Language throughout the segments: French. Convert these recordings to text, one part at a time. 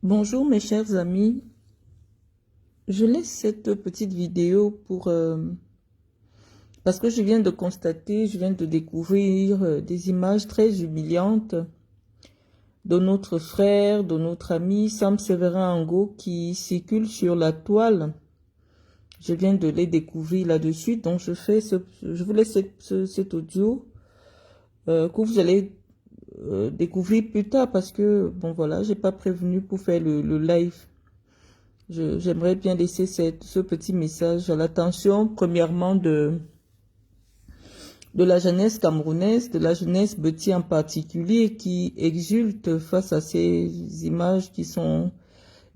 Bonjour mes chers amis, je laisse cette petite vidéo parce que je viens de constater, je viens de découvrir des images très humiliantes de notre frère, de notre ami Sam Severin Ango qui circulent sur la toile. Je viens de les découvrir là-dessus, donc je vous laisse cet audio que vous allez découvrir plus tard parce que, bon voilà, j'ai pas prévenu pour faire le live. J'aimerais bien laisser ce petit message à l'attention, premièrement, de la jeunesse camerounaise, de la jeunesse Beti en particulier, qui exulte face à ces images qui sont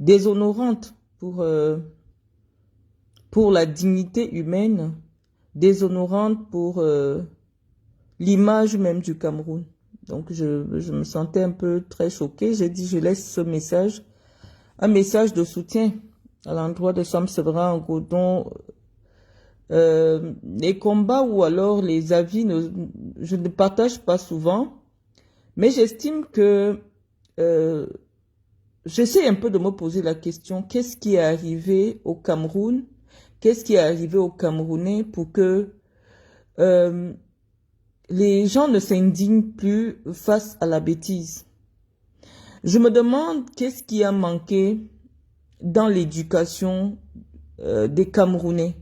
déshonorantes pour la dignité humaine, déshonorantes pour l'image même du Cameroun. Donc, je me sentais un peu très choquée. J'ai dit, je laisse ce message, un message de soutien à l'endroit de Sam Severin Ango, dont les combats ou alors les avis, je ne partage pas souvent, mais j'estime que j'essaie un peu de me poser la question, qu'est-ce qui est arrivé au Cameroun, qu'est-ce qui est arrivé aux Camerounais pour que les gens ne s'indignent plus face à la bêtise. Je me demande qu'est-ce qui a manqué dans l'éducation des Camerounais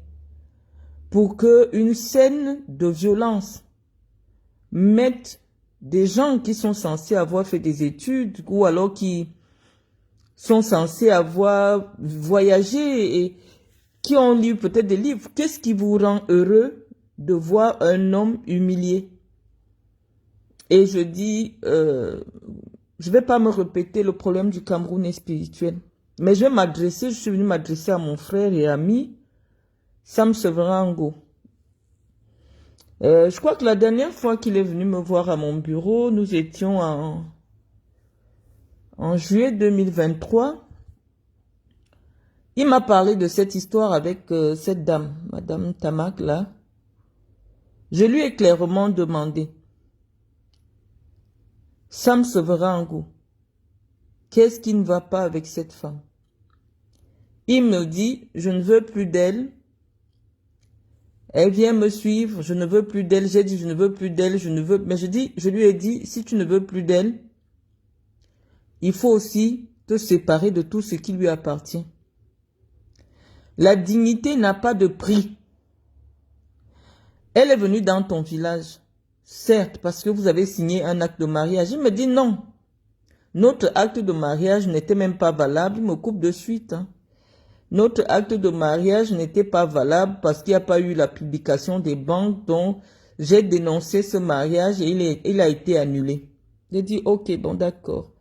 pour qu'une scène de violence mette des gens qui sont censés avoir fait des études ou alors qui sont censés avoir voyagé et qui ont lu peut-être des livres. Qu'est-ce qui vous rend heureux de voir un homme humilié? Et je dis, je vais pas me répéter le problème du Cameroun est spirituel. Mais je suis venu m'adresser à mon frère et ami, Sam Severin Ango. Je crois que la dernière fois qu'il est venu me voir à mon bureau, nous étions en juillet 2023. Il m'a parlé de cette histoire avec cette dame, Madame Tamak, là. Je lui ai clairement demandé, Sam Severin Ango, qu'est-ce qui ne va pas avec cette femme? Il me dit, je ne veux plus d'elle. Elle vient me suivre, je ne veux plus d'elle. J'ai dit, je ne veux plus d'elle, mais je lui ai dit, si tu ne veux plus d'elle, il faut aussi te séparer de tout ce qui lui appartient. La dignité n'a pas de prix. Elle est venue dans ton village, certes, parce que vous avez signé un acte de mariage. Il me dit non. Notre acte de mariage n'était même pas valable. Il me coupe de suite. Notre acte de mariage n'était pas valable parce qu'il n'y a pas eu la publication des banques dont j'ai dénoncé ce mariage et il a été annulé. J'ai dit, ok, bon, d'accord.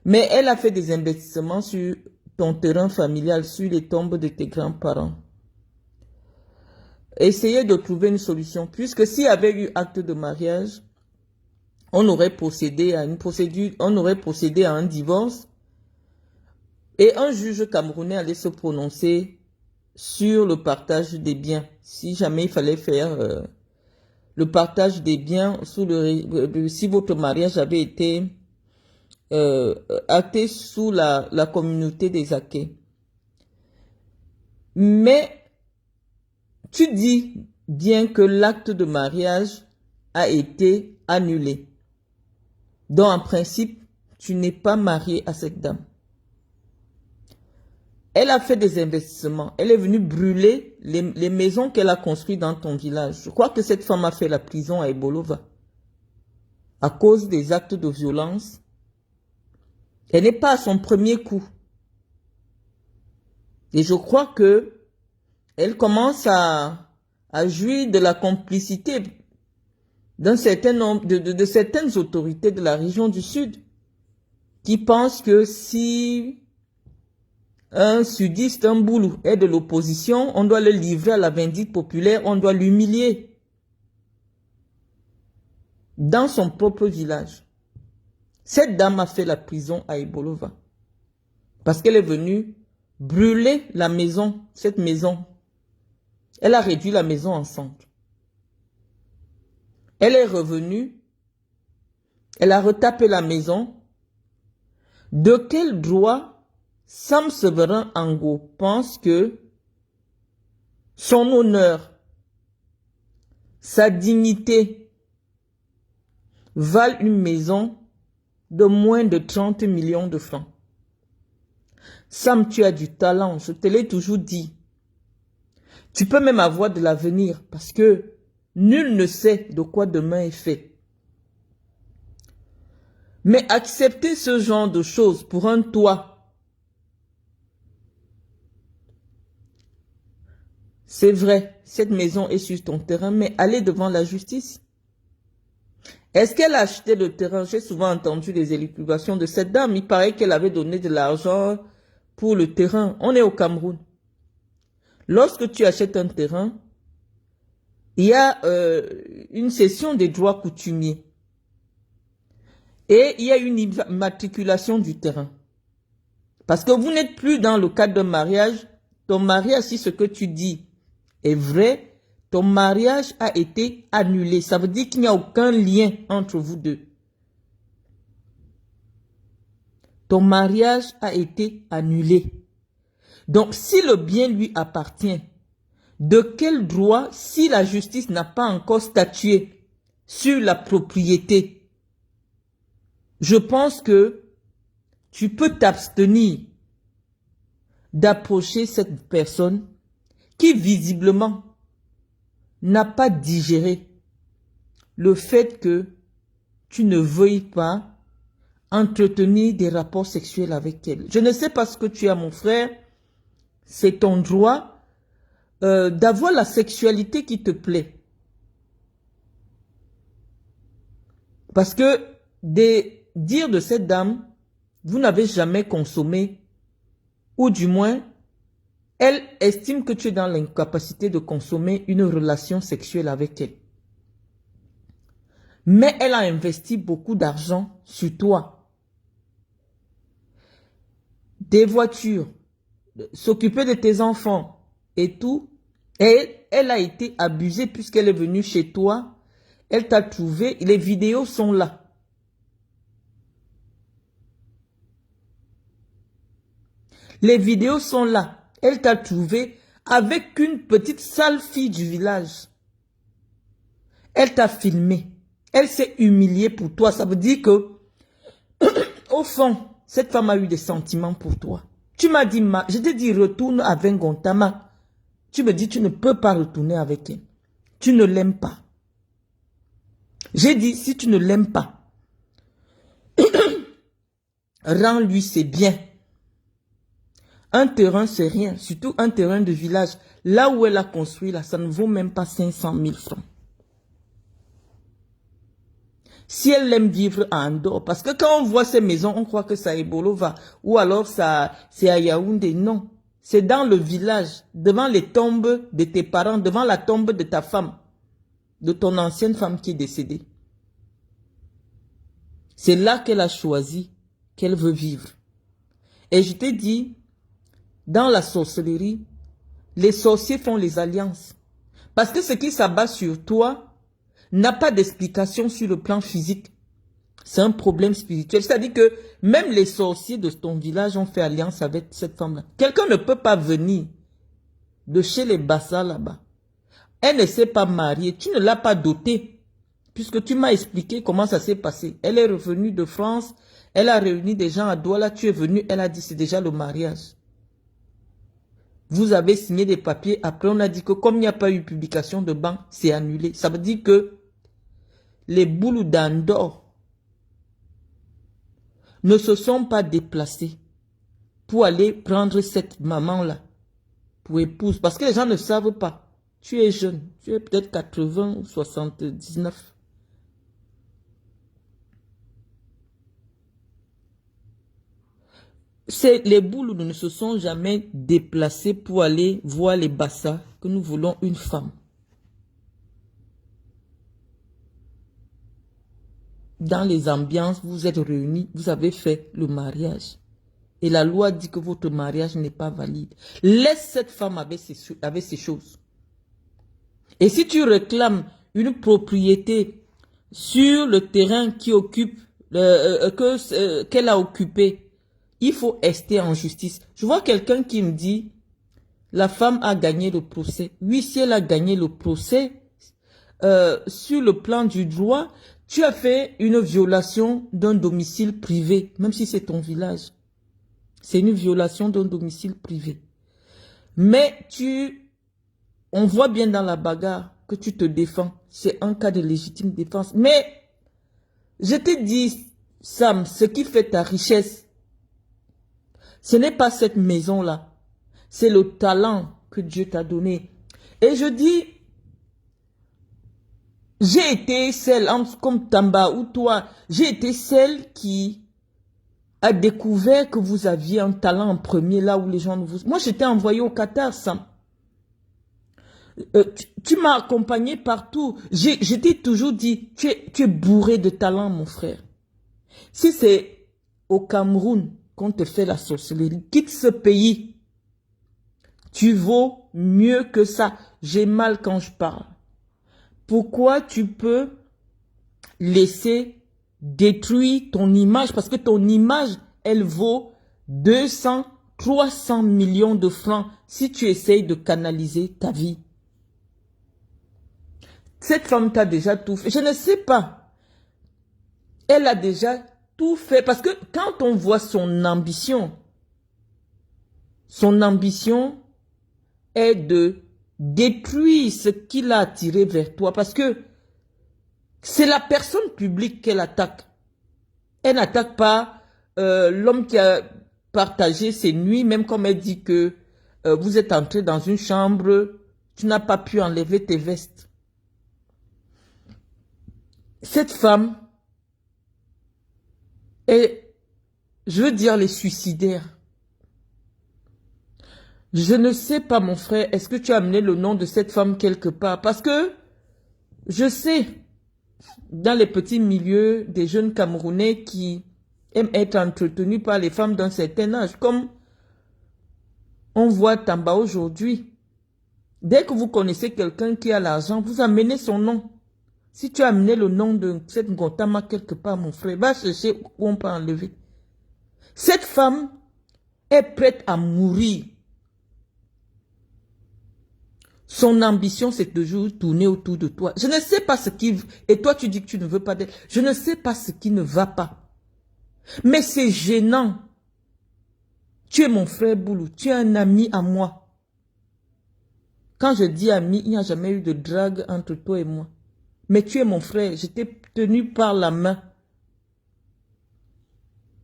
Mais elle a fait des investissements sur ton terrain familial, sur les tombes de tes grands-parents. Essayez de trouver une solution, puisque s'il y avait eu acte de mariage, on aurait procédé à une procédure, on aurait procédé à un divorce. Et un juge camerounais allait se prononcer sur le partage des biens. Si jamais il fallait faire le partage des biens si votre mariage avait été acté sous la communauté des Aké. Mais tu dis bien que l'acte de mariage a été annulé. Donc en principe, tu n'es pas marié à cette dame. Elle a fait des investissements. Elle est venue brûler les maisons qu'elle a construites dans ton village. Je crois que cette femme a fait la prison à Ebolova. À cause des actes de violence. Elle n'est pas à son premier coup. Et je crois que elle commence à jouir de la complicité d'un certain nombre de certaines autorités de la région du Sud qui pensent que si un sudiste, un boulou est de l'opposition, on doit le livrer à la vindicte populaire, on doit l'humilier. Dans son propre village. Cette dame a fait la prison à Ebolova. Parce qu'elle est venue brûler la maison, cette maison. Elle a réduit la maison en cendres. Elle est revenue, elle a retapé la maison. De quel droit Sam Severin Angot pense que son honneur, sa dignité valent une maison de moins de 30 millions de francs. Sam, tu as du talent, je te l'ai toujours dit. Tu peux même avoir de l'avenir parce que nul ne sait de quoi demain est fait. Mais accepter ce genre de choses pour un toit, c'est vrai, cette maison est sur ton terrain, mais aller devant la justice. Est-ce qu'elle a acheté le terrain? J'ai souvent entendu les élucubrations de cette dame. Il paraît qu'elle avait donné de l'argent pour le terrain. On est au Cameroun. Lorsque tu achètes un terrain, il y a une cession des droits coutumiers. Et il y a une immatriculation du terrain. Parce que vous n'êtes plus dans le cadre d'un mariage. Ton mariage, si ce que tu dis est vrai, ton mariage a été annulé. Ça veut dire qu'il n'y a aucun lien entre vous deux. Ton mariage a été annulé. Donc, si le bien lui appartient, de quel droit, si la justice n'a pas encore statué sur la propriété, je pense que tu peux t'abstenir d'approcher cette personne qui visiblement n'a pas digéré le fait que tu ne veuilles pas entretenir des rapports sexuels avec elle. Je ne sais pas ce que tu as, mon frère. C'est ton droit d'avoir la sexualité qui te plaît. Parce que dire de cette dame, vous n'avez jamais consommé, ou du moins, elle estime que tu es dans l'incapacité de consommer une relation sexuelle avec elle. Mais elle a investi beaucoup d'argent sur toi. Des voitures, s'occuper de tes enfants et tout. Et elle a été abusée puisqu'elle est venue chez toi. Elle t'a trouvé, les vidéos sont là. Les vidéos sont là. Elle t'a trouvé avec une petite sale fille du village. Elle t'a filmé. Elle s'est humiliée pour toi. Ça veut dire que, au fond, cette femme a eu des sentiments pour toi. Tu m'as dit, je t'ai dit, retourne avec Gontama. Tu me dis, tu ne peux pas retourner avec elle. Tu ne l'aimes pas. J'ai dit, si tu ne l'aimes pas, rends-lui ses biens. Un terrain, c'est rien. Surtout un terrain de village. Là où elle a construit, là, ça ne vaut même pas 500 000 francs. Si elle aime vivre à Andorre, parce que quand on voit ces maisons, on croit que c'est à Ebolova, ou alors ça, c'est à Yaoundé. Non, c'est dans le village, devant les tombes de tes parents, devant la tombe de ta femme, de ton ancienne femme qui est décédée. C'est là qu'elle a choisi qu'elle veut vivre. Et je t'ai dit, dans la sorcellerie, les sorciers font les alliances. Parce que ce qui s'abat sur toi n'a pas d'explication sur le plan physique. C'est un problème spirituel. C'est-à-dire que même les sorciers de ton village ont fait alliance avec cette femme-là. Quelqu'un ne peut pas venir de chez les Bassa là-bas. Elle ne s'est pas mariée. Tu ne l'as pas dotée. Puisque tu m'as expliqué comment ça s'est passé. Elle est revenue de France. Elle a réuni des gens à Douala. Tu es venu. Elle a dit c'est déjà le mariage. Vous avez signé des papiers. Après, on a dit que comme il n'y a pas eu publication de banque, c'est annulé. Ça veut dire que les boules d'Andorre ne se sont pas déplacés pour aller prendre cette maman-là pour épouse. Parce que les gens ne savent pas. Tu es jeune. Tu es peut-être 80 ou 79. Les boules ne se sont jamais déplacés pour aller voir les Bassa que nous voulons une femme. Dans les ambiances, vous êtes réunis, vous avez fait le mariage. Et la loi dit que votre mariage n'est pas valide. Laisse cette femme avec ces choses. Et si tu réclames une propriété sur le terrain qui occupe, qu'elle a occupé, il faut rester en justice. Je vois quelqu'un qui me dit, la femme a gagné le procès. Oui, si elle a gagné le procès, sur le plan du droit, tu as fait une violation d'un domicile privé, même si c'est ton village. C'est une violation d'un domicile privé. Mais on voit bien dans la bagarre que tu te défends. C'est un cas de légitime défense. Mais, je te dis, Sam, ce qui fait ta richesse, ce n'est pas cette maison-là. C'est le talent que Dieu t'a donné. Et je dis, j'ai été celle, comme Tamba ou toi, j'ai été celle qui a découvert que vous aviez un talent en premier là où les gens ne vous... Moi, j'étais envoyée au Qatar, Sam. Tu m'as accompagné partout. Je t'ai toujours dit, tu es bourré de talent, mon frère. Si c'est au Cameroun qu'on te fait la sorcellerie, quitte ce pays. Tu vaux mieux que ça. J'ai mal quand je parle. Pourquoi tu peux laisser détruire ton image? Parce que ton image, elle vaut 200, 300 millions de francs si tu essayes de canaliser ta vie. Cette femme t'a déjà tout fait. Je ne sais pas. Elle a déjà tout fait. Parce que quand on voit son ambition est de détruire ce qu'il a attiré vers toi. Parce que c'est la personne publique qu'elle attaque. Elle n'attaque pas l'homme qui a partagé ses nuits, même comme elle dit que vous êtes entré dans une chambre, tu n'as pas pu enlever tes vestes. Cette femme est, je veux dire, les suicidaires. Je ne sais pas, mon frère, est-ce que tu as amené le nom de cette femme quelque part? Parce que je sais, dans les petits milieux des jeunes Camerounais qui aiment être entretenus par les femmes d'un certain âge, comme on voit Tamba aujourd'hui. Dès que vous connaissez quelqu'un qui a l'argent, vous amenez son nom. Si tu as amené le nom de cette Ngotama quelque part, mon frère, va chercher où on peut enlever. Cette femme est prête à mourir. Son ambition, c'est toujours tourner autour de toi. Je ne sais pas ce qui... Et toi, tu dis que tu ne veux pas d'elle. Je ne sais pas ce qui ne va pas. Mais c'est gênant. Tu es mon frère Boulou. Tu es un ami à moi. Quand je dis ami, il n'y a jamais eu de drague entre toi et moi. Mais tu es mon frère. Je t'ai tenu par la main.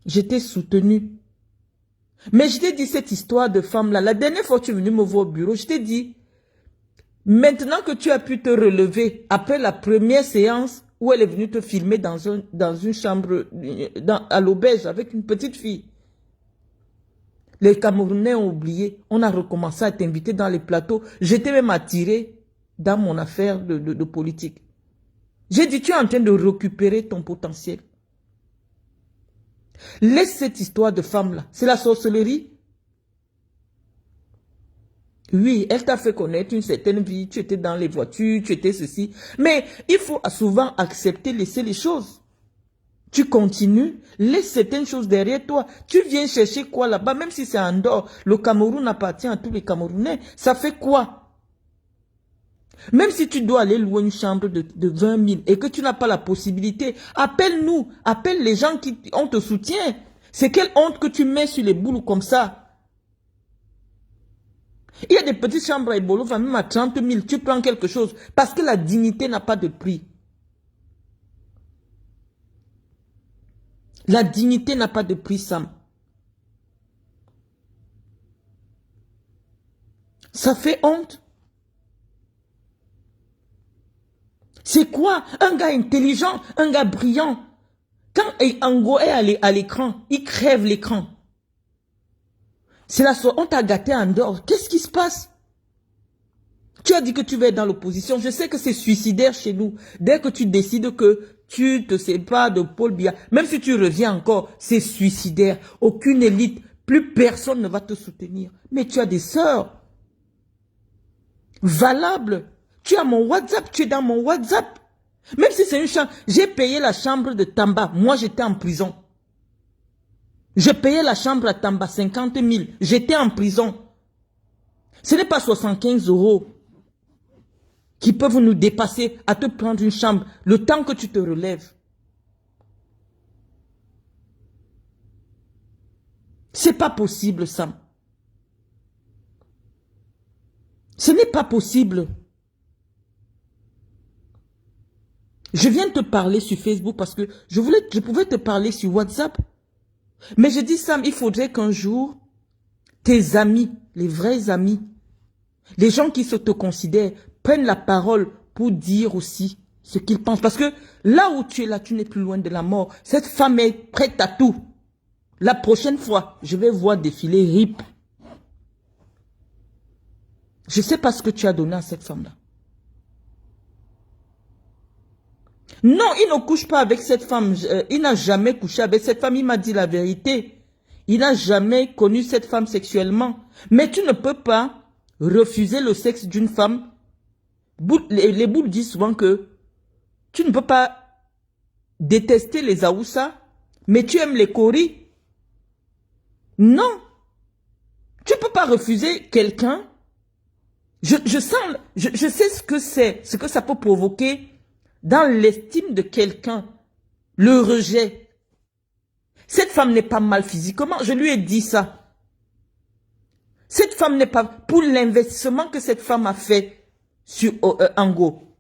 Je t'ai soutenu. Mais je t'ai dit cette histoire de femme-là. La dernière fois que tu es venu me voir au bureau, je t'ai dit... Maintenant que tu as pu te relever, après la première séance où elle est venue te filmer dans une chambre à l'auberge avec une petite fille, les Camerounais ont oublié, on a recommencé à t'inviter dans les plateaux. J'étais même attiré dans mon affaire de politique. J'ai dit, tu es en train de récupérer ton potentiel. Laisse cette histoire de femme-là. C'est la sorcellerie. Oui, elle t'a fait connaître une certaine vie, tu étais dans les voitures, tu étais ceci. Mais il faut souvent accepter, laisser les choses. Tu continues, laisse certaines choses derrière toi. Tu viens chercher quoi là-bas, même si c'est en dehors. Le Cameroun appartient à tous les Camerounais. Ça fait quoi? Même si tu dois aller louer une chambre de 20 000 et que tu n'as pas la possibilité, appelle-nous, appelle les gens on te soutient. C'est quelle honte que tu mets sur les boules comme ça? Il y a des petites chambres à Ebolo, même à 30 000, tu prends quelque chose. Parce que la dignité n'a pas de prix. La dignité n'a pas de prix, Sam. Ça fait honte. C'est quoi? Un gars intelligent, un gars brillant. Quand Ango est à l'écran, il crève l'écran. C'est la soirée, on t'a gâté en dehors. Qu'est-ce qui se passe? Tu as dit que tu vas être dans l'opposition. Je sais que c'est suicidaire chez nous. Dès que tu décides que tu te sépares de Paul Biya, même si tu reviens encore, c'est suicidaire. Aucune élite, plus personne ne va te soutenir. Mais tu as des sœurs valables. Tu as mon WhatsApp, tu es dans mon WhatsApp. Même si c'est une chambre, j'ai payé la chambre de Tamba. Moi, j'étais en prison. Je payais la chambre à Tamba 50 000. J'étais en prison. Ce n'est pas 75 € qui peuvent nous dépasser à te prendre une chambre le temps que tu te relèves. C'est pas possible, Sam. Ce n'est pas possible. Je viens te parler sur Facebook parce que je pouvais te parler sur WhatsApp. Mais je dis, Sam, il faudrait qu'un jour, tes amis, les vrais amis, les gens qui se te considèrent, prennent la parole pour dire aussi ce qu'ils pensent. Parce que là où tu es là, tu n'es plus loin de la mort. Cette femme est prête à tout. La prochaine fois, je vais voir défiler RIP. Je ne sais pas ce que tu as donné à cette femme-là. Non, il ne couche pas avec cette femme. Il n'a jamais couché avec cette femme. Il m'a dit la vérité. Il n'a jamais connu cette femme sexuellement. Mais tu ne peux pas refuser le sexe d'une femme. Les boules disent souvent que tu ne peux pas détester les Aoussa, mais tu aimes les Kori. Non. Tu ne peux pas refuser quelqu'un. Je sais ce que c'est, ce que ça peut provoquer dans l'estime de quelqu'un, le rejet. Cette femme n'est pas mal physiquement, je lui ai dit ça. Cette femme n'est pas, pour l'investissement que cette femme a fait sur Ango.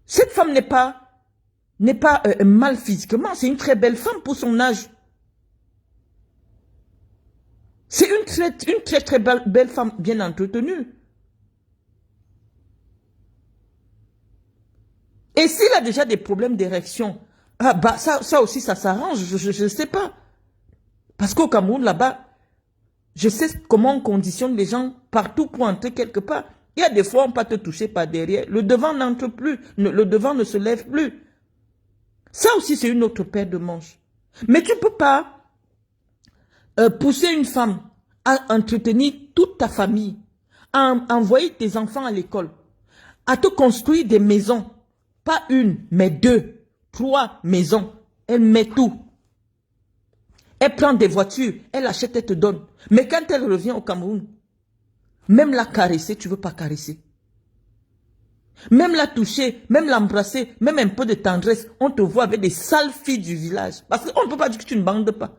Cette femme n'est pas mal physiquement, c'est une très belle femme pour son âge. C'est une très belle femme bien entretenue. Et s'il a déjà des problèmes d'érection, ah bah ça aussi ça s'arrange, je ne sais pas. Parce qu'au Cameroun là-bas, je sais comment on conditionne les gens partout pour entrer quelque part. Il y a des fois on peut te toucher par derrière, le devant n'entre plus, le devant ne se lève plus. Ça aussi c'est une autre paire de manches. Mais tu ne peux pas pousser une femme à entretenir toute ta famille, à envoyer tes enfants à l'école, à te construire des maisons. Pas une, mais 2, 3 maisons. Elle met tout. Elle prend des voitures, elle achète, elle te donne. Mais quand elle revient au Cameroun, même la caresser, tu ne veux pas caresser. Même la toucher, même l'embrasser, même un peu de tendresse, on te voit avec des sales filles du village. Parce qu'on ne peut pas dire que tu ne bandes pas.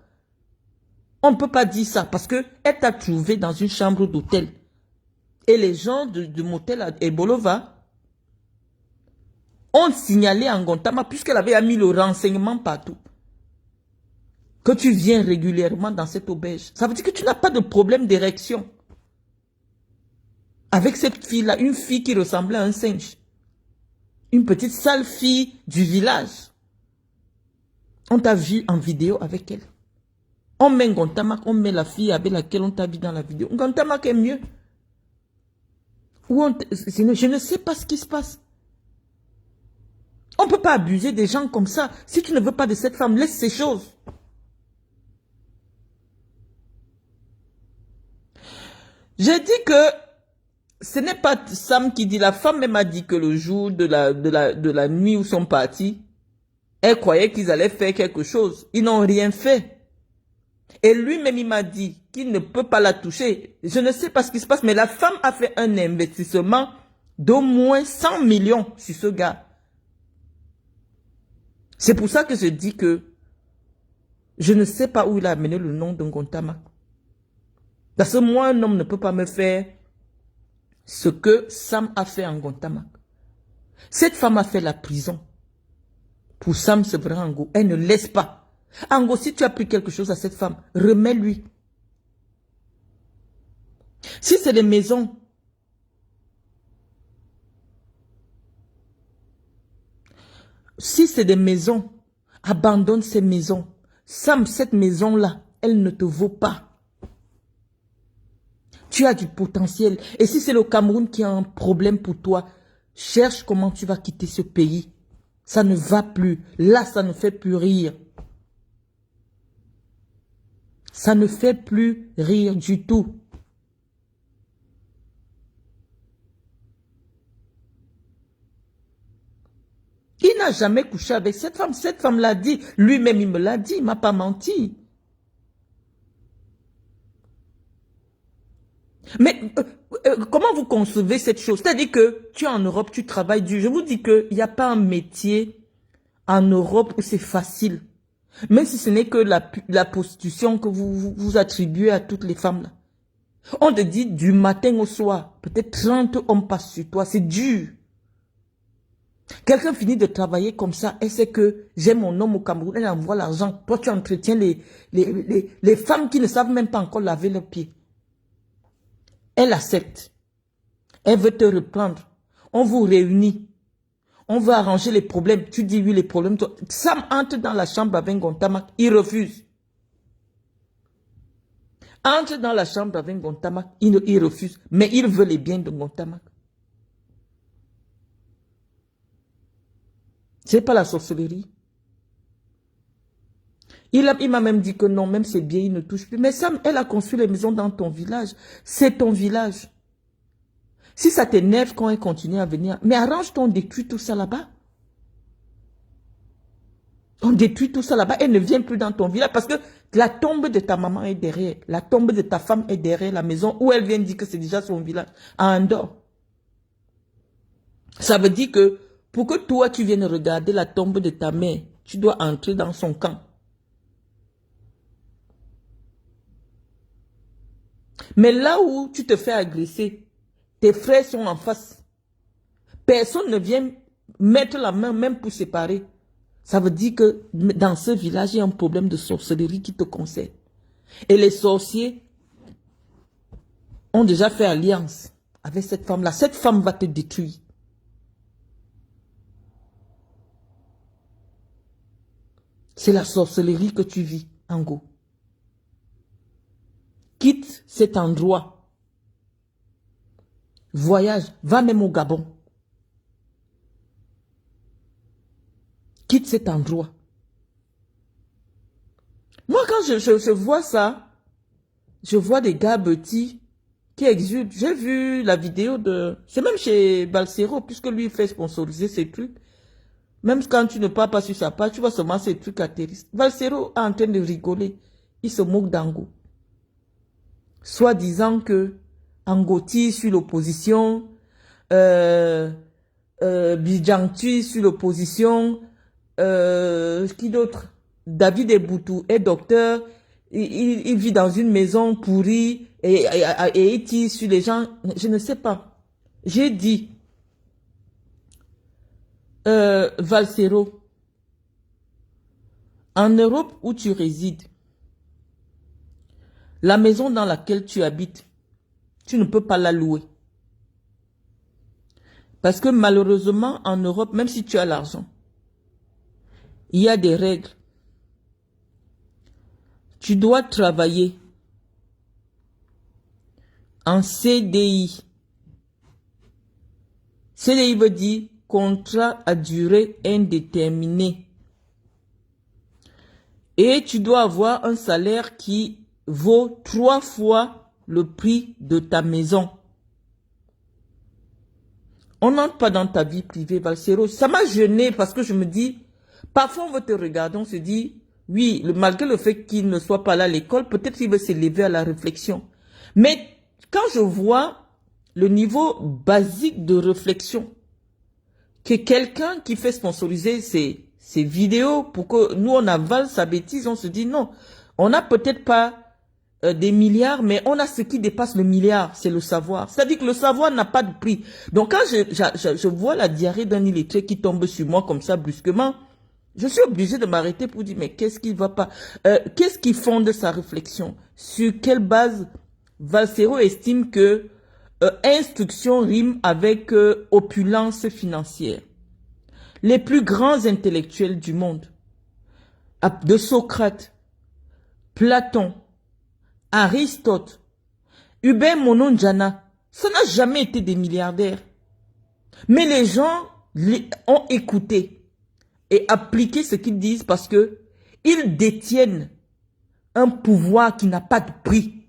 On ne peut pas dire ça parce qu'elle t'a trouvé dans une chambre d'hôtel. Et les gens du motel à Ebolova ont signalé à Ngontama, puisqu'elle avait mis le renseignement partout, que tu viens régulièrement dans cette auberge. Ça veut dire que tu n'as pas de problème d'érection. Avec cette fille-là, une fille qui ressemblait à un singe. Une petite sale fille du village. On t'a vu en vidéo avec elle. On met Ngontama, on met la fille avec laquelle on t'a vu dans la vidéo. Ngontama est mieux. Je ne sais pas ce qui se passe. On ne peut pas abuser des gens comme ça. Si tu ne veux pas de cette femme, laisse ces choses. J'ai dit que ce n'est pas Sam qui dit, la femme même a dit que le jour de la nuit où ils sont partis, elle croyait qu'ils allaient faire quelque chose. Ils n'ont rien fait. Et lui-même, il m'a dit qu'il ne peut pas la toucher. Je ne sais pas ce qui se passe, mais la femme a fait un investissement d'au moins 100 millions sur ce gars. C'est pour ça que je dis que je ne sais pas où il a amené le nom de Ngontama. Parce que moi, un homme ne peut pas me faire ce que Sam a fait en Ngontama. Cette femme a fait la prison. Pour Sam, c'est vrai, Ango. Elle ne laisse pas. Ango, si tu as pris quelque chose à cette femme, remets-lui. Si c'est des maisons, abandonne ces maisons. Sam, cette maison-là, elle ne te vaut pas. Tu as du potentiel. Et si c'est le Cameroun qui a un problème pour toi, cherche comment tu vas quitter ce pays. Ça ne va plus. Là, ça ne fait plus rire. Ça ne fait plus rire du tout. Il n'a jamais couché avec cette femme. Cette femme l'a dit. Lui-même, il me l'a dit. Il m'a pas menti. Mais comment vous concevez cette chose? C'est-à-dire que tu es en Europe, tu travailles dur. Je vous dis qu'il n'y a pas un métier en Europe où c'est facile. Même si ce n'est que la prostitution que vous attribuez à toutes les femmes là. On te dit du matin au soir, peut-être 30 hommes passent sur toi, c'est dur. Quelqu'un finit de travailler comme ça, et c'est que j'ai mon homme au Cameroun, elle envoie l'argent. Toi, tu entretiens les femmes qui ne savent même pas encore laver leurs pieds. Elle accepte. Elle veut te reprendre. On vous réunit. On veut arranger les problèmes. Tu dis oui, les problèmes. Sam entre dans la chambre avec Gontamak. Il refuse. Entre dans la chambre avec Gontamak. Il refuse. Mais il veut les biens de Gontamak. C'est pas la sorcellerie. Il m'a même dit que non, même ses biens, il ne touche plus. Mais Sam, elle a construit les maisons dans ton village. C'est ton village. Si ça t'énerve quand elle continue à venir, mais arrange-toi, on détruit tout ça là-bas. On détruit tout ça là-bas. Elle ne vient plus dans ton village parce que la tombe de ta maman est derrière. La tombe de ta femme est derrière la maison où elle vient dire que c'est déjà son village. À Andorre. Ça veut dire que pour que toi, tu viennes regarder la tombe de ta mère, tu dois entrer dans son camp. Mais là où tu te fais agresser, tes frères sont en face. Personne ne vient mettre la main même pour séparer. Ça veut dire que dans ce village, il y a un problème de sorcellerie qui te concerne. Et les sorciers ont déjà fait alliance avec cette femme-là. Cette femme va te détruire. C'est la sorcellerie que tu vis, Ango. Quitte cet endroit. Voyage, va même au Gabon. Quitte cet endroit. Moi, quand je vois ça, je vois des gars petits qui exultent. J'ai vu la vidéo de... C'est même chez Balsero, puisque lui, il fait sponsoriser ces trucs. Même quand tu ne pars pas sur sa page, tu vois seulement ces trucs atterrissent. Balsero est en train de rigoler. Il se moque d'Ango. Soit disant que Angoti sur l'opposition, Bidjangtui sur l'opposition, qui d'autre? David Eboutou est docteur, il vit dans une maison pourrie et il tire sur les gens. Je ne sais pas. J'ai dit, Valsero, en Europe où tu résides, la maison dans laquelle tu habites, tu ne peux pas la louer. Parce que malheureusement, en Europe, même si tu as l'argent, il y a des règles. Tu dois travailler en CDI. CDI veut dire contrat à durée indéterminée. Et tu dois avoir un salaire qui vaut 3 fois le prix de ta maison. On n'entre pas dans ta vie privée, Valsero. Ça m'a gêné parce que je me dis, parfois on veut te regarder, on se dit, oui, malgré le fait qu'il ne soit pas là à l'école, peut-être qu'il veut s'élever à la réflexion. Mais quand je vois le niveau basique de réflexion, que quelqu'un qui fait sponsoriser ces vidéos pour que nous on avale sa bêtise, on se dit non, on n'a peut-être pas des milliards, mais on a ce qui dépasse le milliard, c'est le savoir. C'est-à-dire que le savoir n'a pas de prix. Donc quand je vois la diarrhée d'un illettré qui tombe sur moi comme ça brusquement, je suis obligé de m'arrêter pour dire, mais qu'est-ce qui ne va pas? Qu'est-ce qui fonde sa réflexion? Sur quelle base Valsero estime que instruction rime avec opulence financière? Les plus grands intellectuels du monde, de Socrate, Platon, Aristote, Hubert Mononjana, ça n'a jamais été des milliardaires. Mais les gens ont écouté et appliqué ce qu'ils disent parce que ils détiennent un pouvoir qui n'a pas de prix.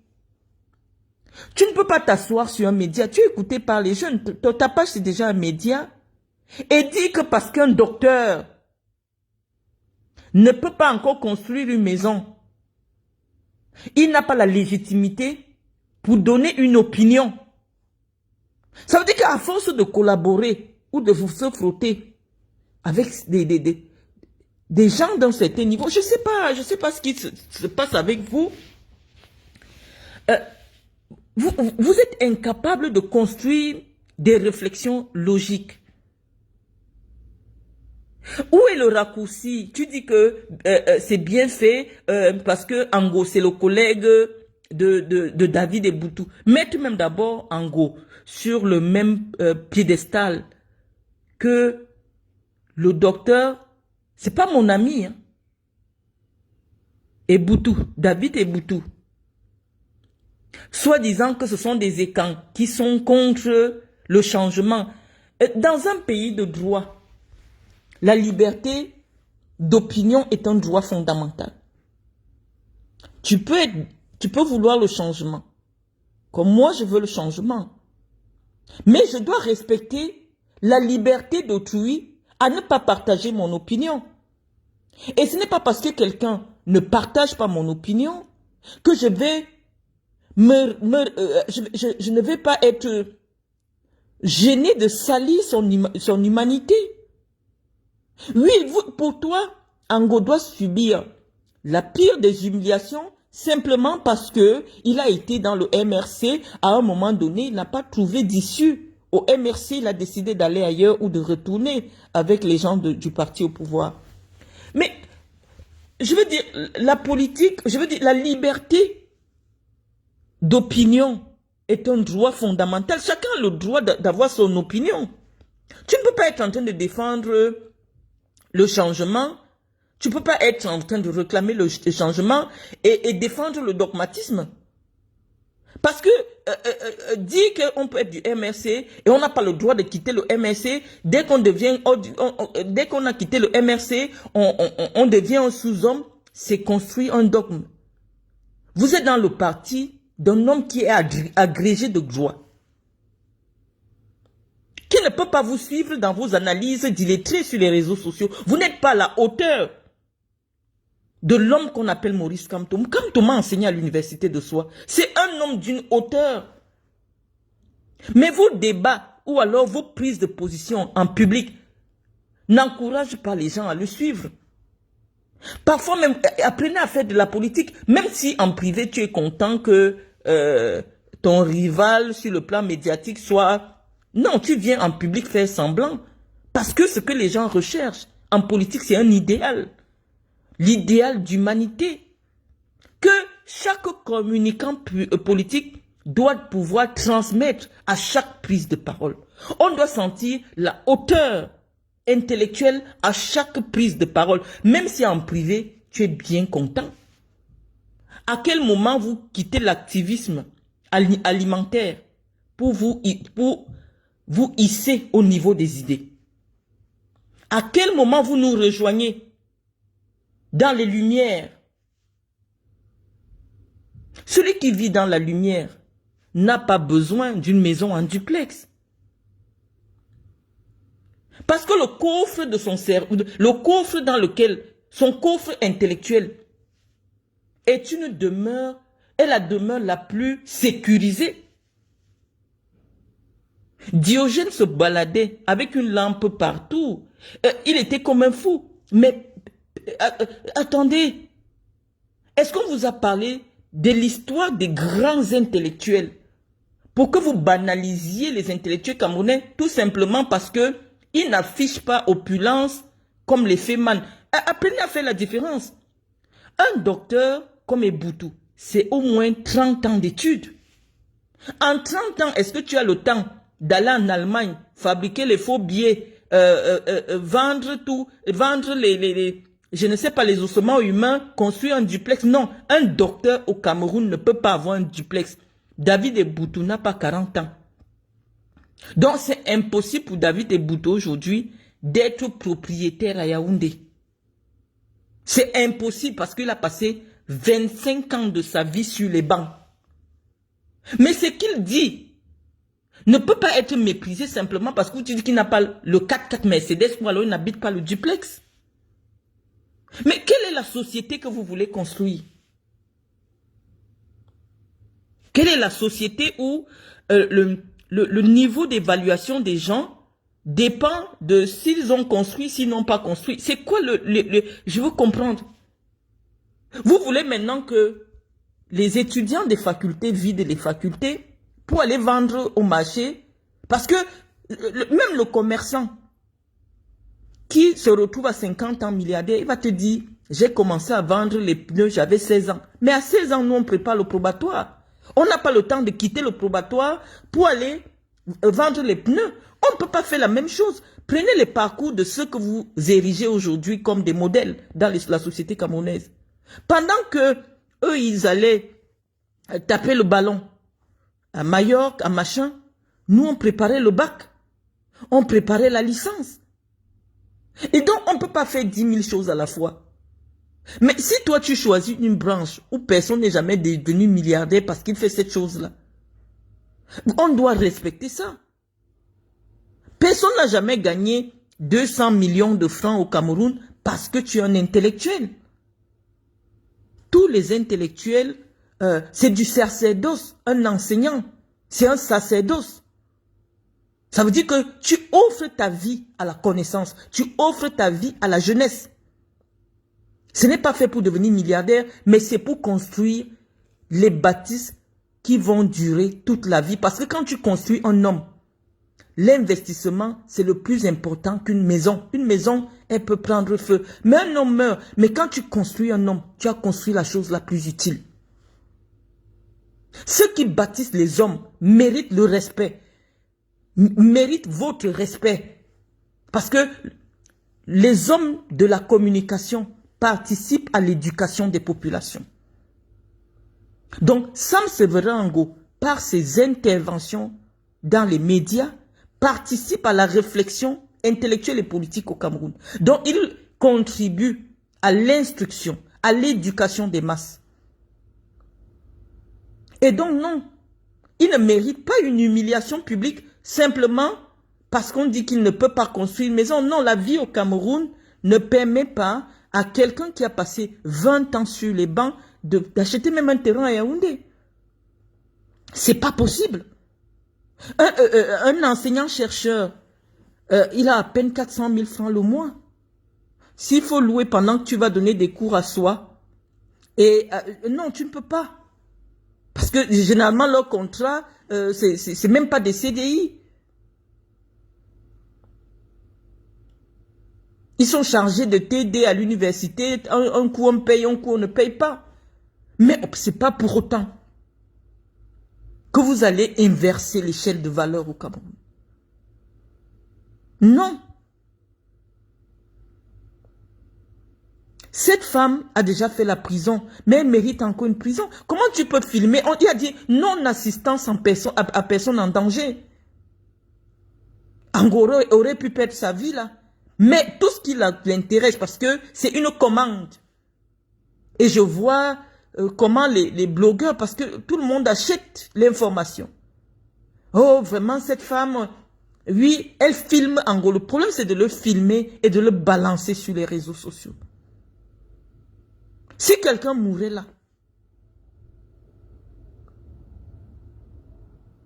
Tu ne peux pas t'asseoir sur un média. Tu es écouté par les jeunes. Ta page, c'est déjà un média. et dire que parce qu'un docteur ne peut pas encore construire une maison, il n'a pas la légitimité pour donner une opinion. Ça veut dire qu'à force de collaborer ou de vous se frotter avec des gens d'un certain niveau, je sais pas ce qui se passe avec vous. Vous êtes incapable de construire des réflexions logiques. Où est le raccourci? Tu dis que c'est bien fait parce que Ango, c'est le collègue de David Eboutou. Mettez même d'abord Ango sur le même piédestal que le docteur. C'est pas mon ami. Hein. Eboutou, David Eboutou. Soit disant que ce sont des écans qui sont contre le changement. Dans un pays de droit, la liberté d'opinion est un droit fondamental. Tu peux vouloir le changement. Comme moi, je veux le changement. Mais je dois respecter la liberté d'autrui à ne pas partager mon opinion. Et ce n'est pas parce que quelqu'un ne partage pas mon opinion que je vais je ne vais pas être gêné de salir son humanité. Oui, pour toi, Ango doit subir la pire des humiliations simplement parce que il a été dans le MRC. À un moment donné, il n'a pas trouvé d'issue. Au MRC, il a décidé d'aller ailleurs ou de retourner avec les gens du parti au pouvoir. Mais, je veux dire, la politique, je veux dire, la liberté d'opinion est un droit fondamental. Chacun a le droit d'avoir son opinion. Tu ne peux pas être en train de défendre le changement. Tu ne peux pas être en train de réclamer le changement et défendre le dogmatisme. Parce que dire qu'on peut être du MRC et on n'a pas le droit de quitter le MRC, dès qu'on a quitté le MRC, on devient un sous-homme, c'est construire un dogme. Vous êtes dans le parti d'un homme qui est agrégé de gloire, qui ne peut pas vous suivre dans vos analyses d'illettrés sur les réseaux sociaux. Vous n'êtes pas à la hauteur de l'homme qu'on appelle Maurice Kamto. Kamto m'a enseigné à l'université de Soie. C'est un homme d'une hauteur. Mais vos débats ou alors vos prises de position en public n'encouragent pas les gens à le suivre. Parfois même, apprenez à faire de la politique, même si en privé tu es content que ton rival sur le plan médiatique soit... Non, tu viens en public faire semblant. Parce que ce que les gens recherchent en politique, c'est un idéal. L'idéal d'humanité. Que chaque communicant politique doit pouvoir transmettre à chaque prise de parole. On doit sentir la hauteur intellectuelle à chaque prise de parole. Même si en privé, tu es bien content. À quel moment vous quittez l'activisme alimentaire pour vous hisser au niveau des idées? À quel moment vous nous rejoignez dans les lumières? Celui qui vit dans la lumière n'a pas besoin d'une maison en duplex. Parce que le coffre de son cerveau, le coffre dans lequel, son coffre intellectuel est une demeure, est la demeure la plus sécurisée. Diogène se baladait avec une lampe partout. Il était comme un fou. Mais attendez, est-ce qu'on vous a parlé de l'histoire des grands intellectuels pour que vous banalisiez les intellectuels camerounais tout simplement parce que ils n'affichent pas opulence comme les Feman? Apprenez à faire la différence. Un docteur comme Eboutou, c'est au moins 30 ans d'études. En 30 ans, est-ce que tu as le temps d'aller en Allemagne, fabriquer les faux billets, vendre tout, vendre je ne sais pas, les ossements humains, construire un duplex? Non, un docteur au Cameroun ne peut pas avoir un duplex. David Eboutou n'a pas 40 ans. Donc c'est impossible pour David Eboutou aujourd'hui d'être propriétaire à Yaoundé. C'est impossible parce qu'il a passé 25 ans de sa vie sur les bancs. Mais ce qu'il dit ne peut pas être méprisé simplement parce que tu dis qu'il n'a pas le 4x4 Mercedes ou alors il n'habite pas le duplex. Mais quelle est la société que vous voulez construire? Quelle est la société où le niveau d'évaluation des gens dépend de s'ils ont construit, s'ils n'ont pas construit? C'est quoi je veux comprendre. Vous voulez maintenant que les étudiants des facultés vident les facultés pour aller vendre au marché? Parce que même le commerçant qui se retrouve à 50 ans milliardaire, il va te dire, j'ai commencé à vendre les pneus, j'avais 16 ans. Mais à 16 ans, nous, on prépare le probatoire. On n'a pas le temps de quitter le probatoire pour aller vendre les pneus. On ne peut pas faire la même chose. Prenez les parcours de ceux que vous érigez aujourd'hui comme des modèles dans la société camerounaise. Pendant que eux, ils allaient taper le ballon à Majorque, à machin, nous, on préparait le bac. On préparait la licence. Et donc, on ne peut pas faire 10 000 choses à la fois. Mais si toi, tu choisis une branche où personne n'est jamais devenu milliardaire parce qu'il fait cette chose-là, on doit respecter ça. Personne n'a jamais gagné 200 millions de francs au Cameroun parce que tu es un intellectuel. Tous les intellectuels, c'est du sacerdoce. Un enseignant, c'est un sacerdoce. Ça veut dire que tu offres ta vie à la connaissance. Tu offres ta vie à la jeunesse. Ce n'est pas fait pour devenir milliardaire, mais c'est pour construire les bâtisses qui vont durer toute la vie. Parce que quand tu construis un homme, l'investissement, c'est le plus important qu'une maison. Une maison, elle peut prendre feu. Mais un homme meurt. Mais quand tu construis un homme, tu as construit la chose la plus utile. Ceux qui bâtissent les hommes méritent le respect. Méritent votre respect. Parce que les hommes de la communication participent à l'éducation des populations. Donc, Sam Severango, par ses interventions dans les médias, participe à la réflexion intellectuelle et politique au Cameroun. Donc, il contribue à l'instruction, à l'éducation des masses. Et donc, non, il ne mérite pas une humiliation publique simplement parce qu'on dit qu'il ne peut pas construire une maison. Non, la vie au Cameroun ne permet pas à quelqu'un qui a passé 20 ans sur les bancs d'acheter même un terrain à Yaoundé. C'est pas possible. Un enseignant-chercheur, il a à peine 400 000 francs le mois. S'il faut louer pendant que tu vas donner des cours à soi, et non, tu ne peux pas. Parce que généralement, leur contrat, c'est même pas des CDI. Ils sont chargés de t'aider à l'université. Un coup on paye, un coup on ne paye pas. Mais ce n'est pas pour autant que vous allez inverser l'échelle de valeur au Cameroun. Non. Cette femme a déjà fait la prison, mais elle mérite encore une prison. Comment tu peux filmer? On lui a dit non-assistance à personne en danger. Angoro aurait pu perdre sa vie là. Mais tout ce qui l'intéresse, parce que c'est une commande. Et je vois comment les blogueurs, parce que tout le monde achète l'information. Oh, vraiment, cette femme, oui, elle filme Angolo. Le problème, c'est de le filmer et de le balancer sur les réseaux sociaux. Si quelqu'un mourait là,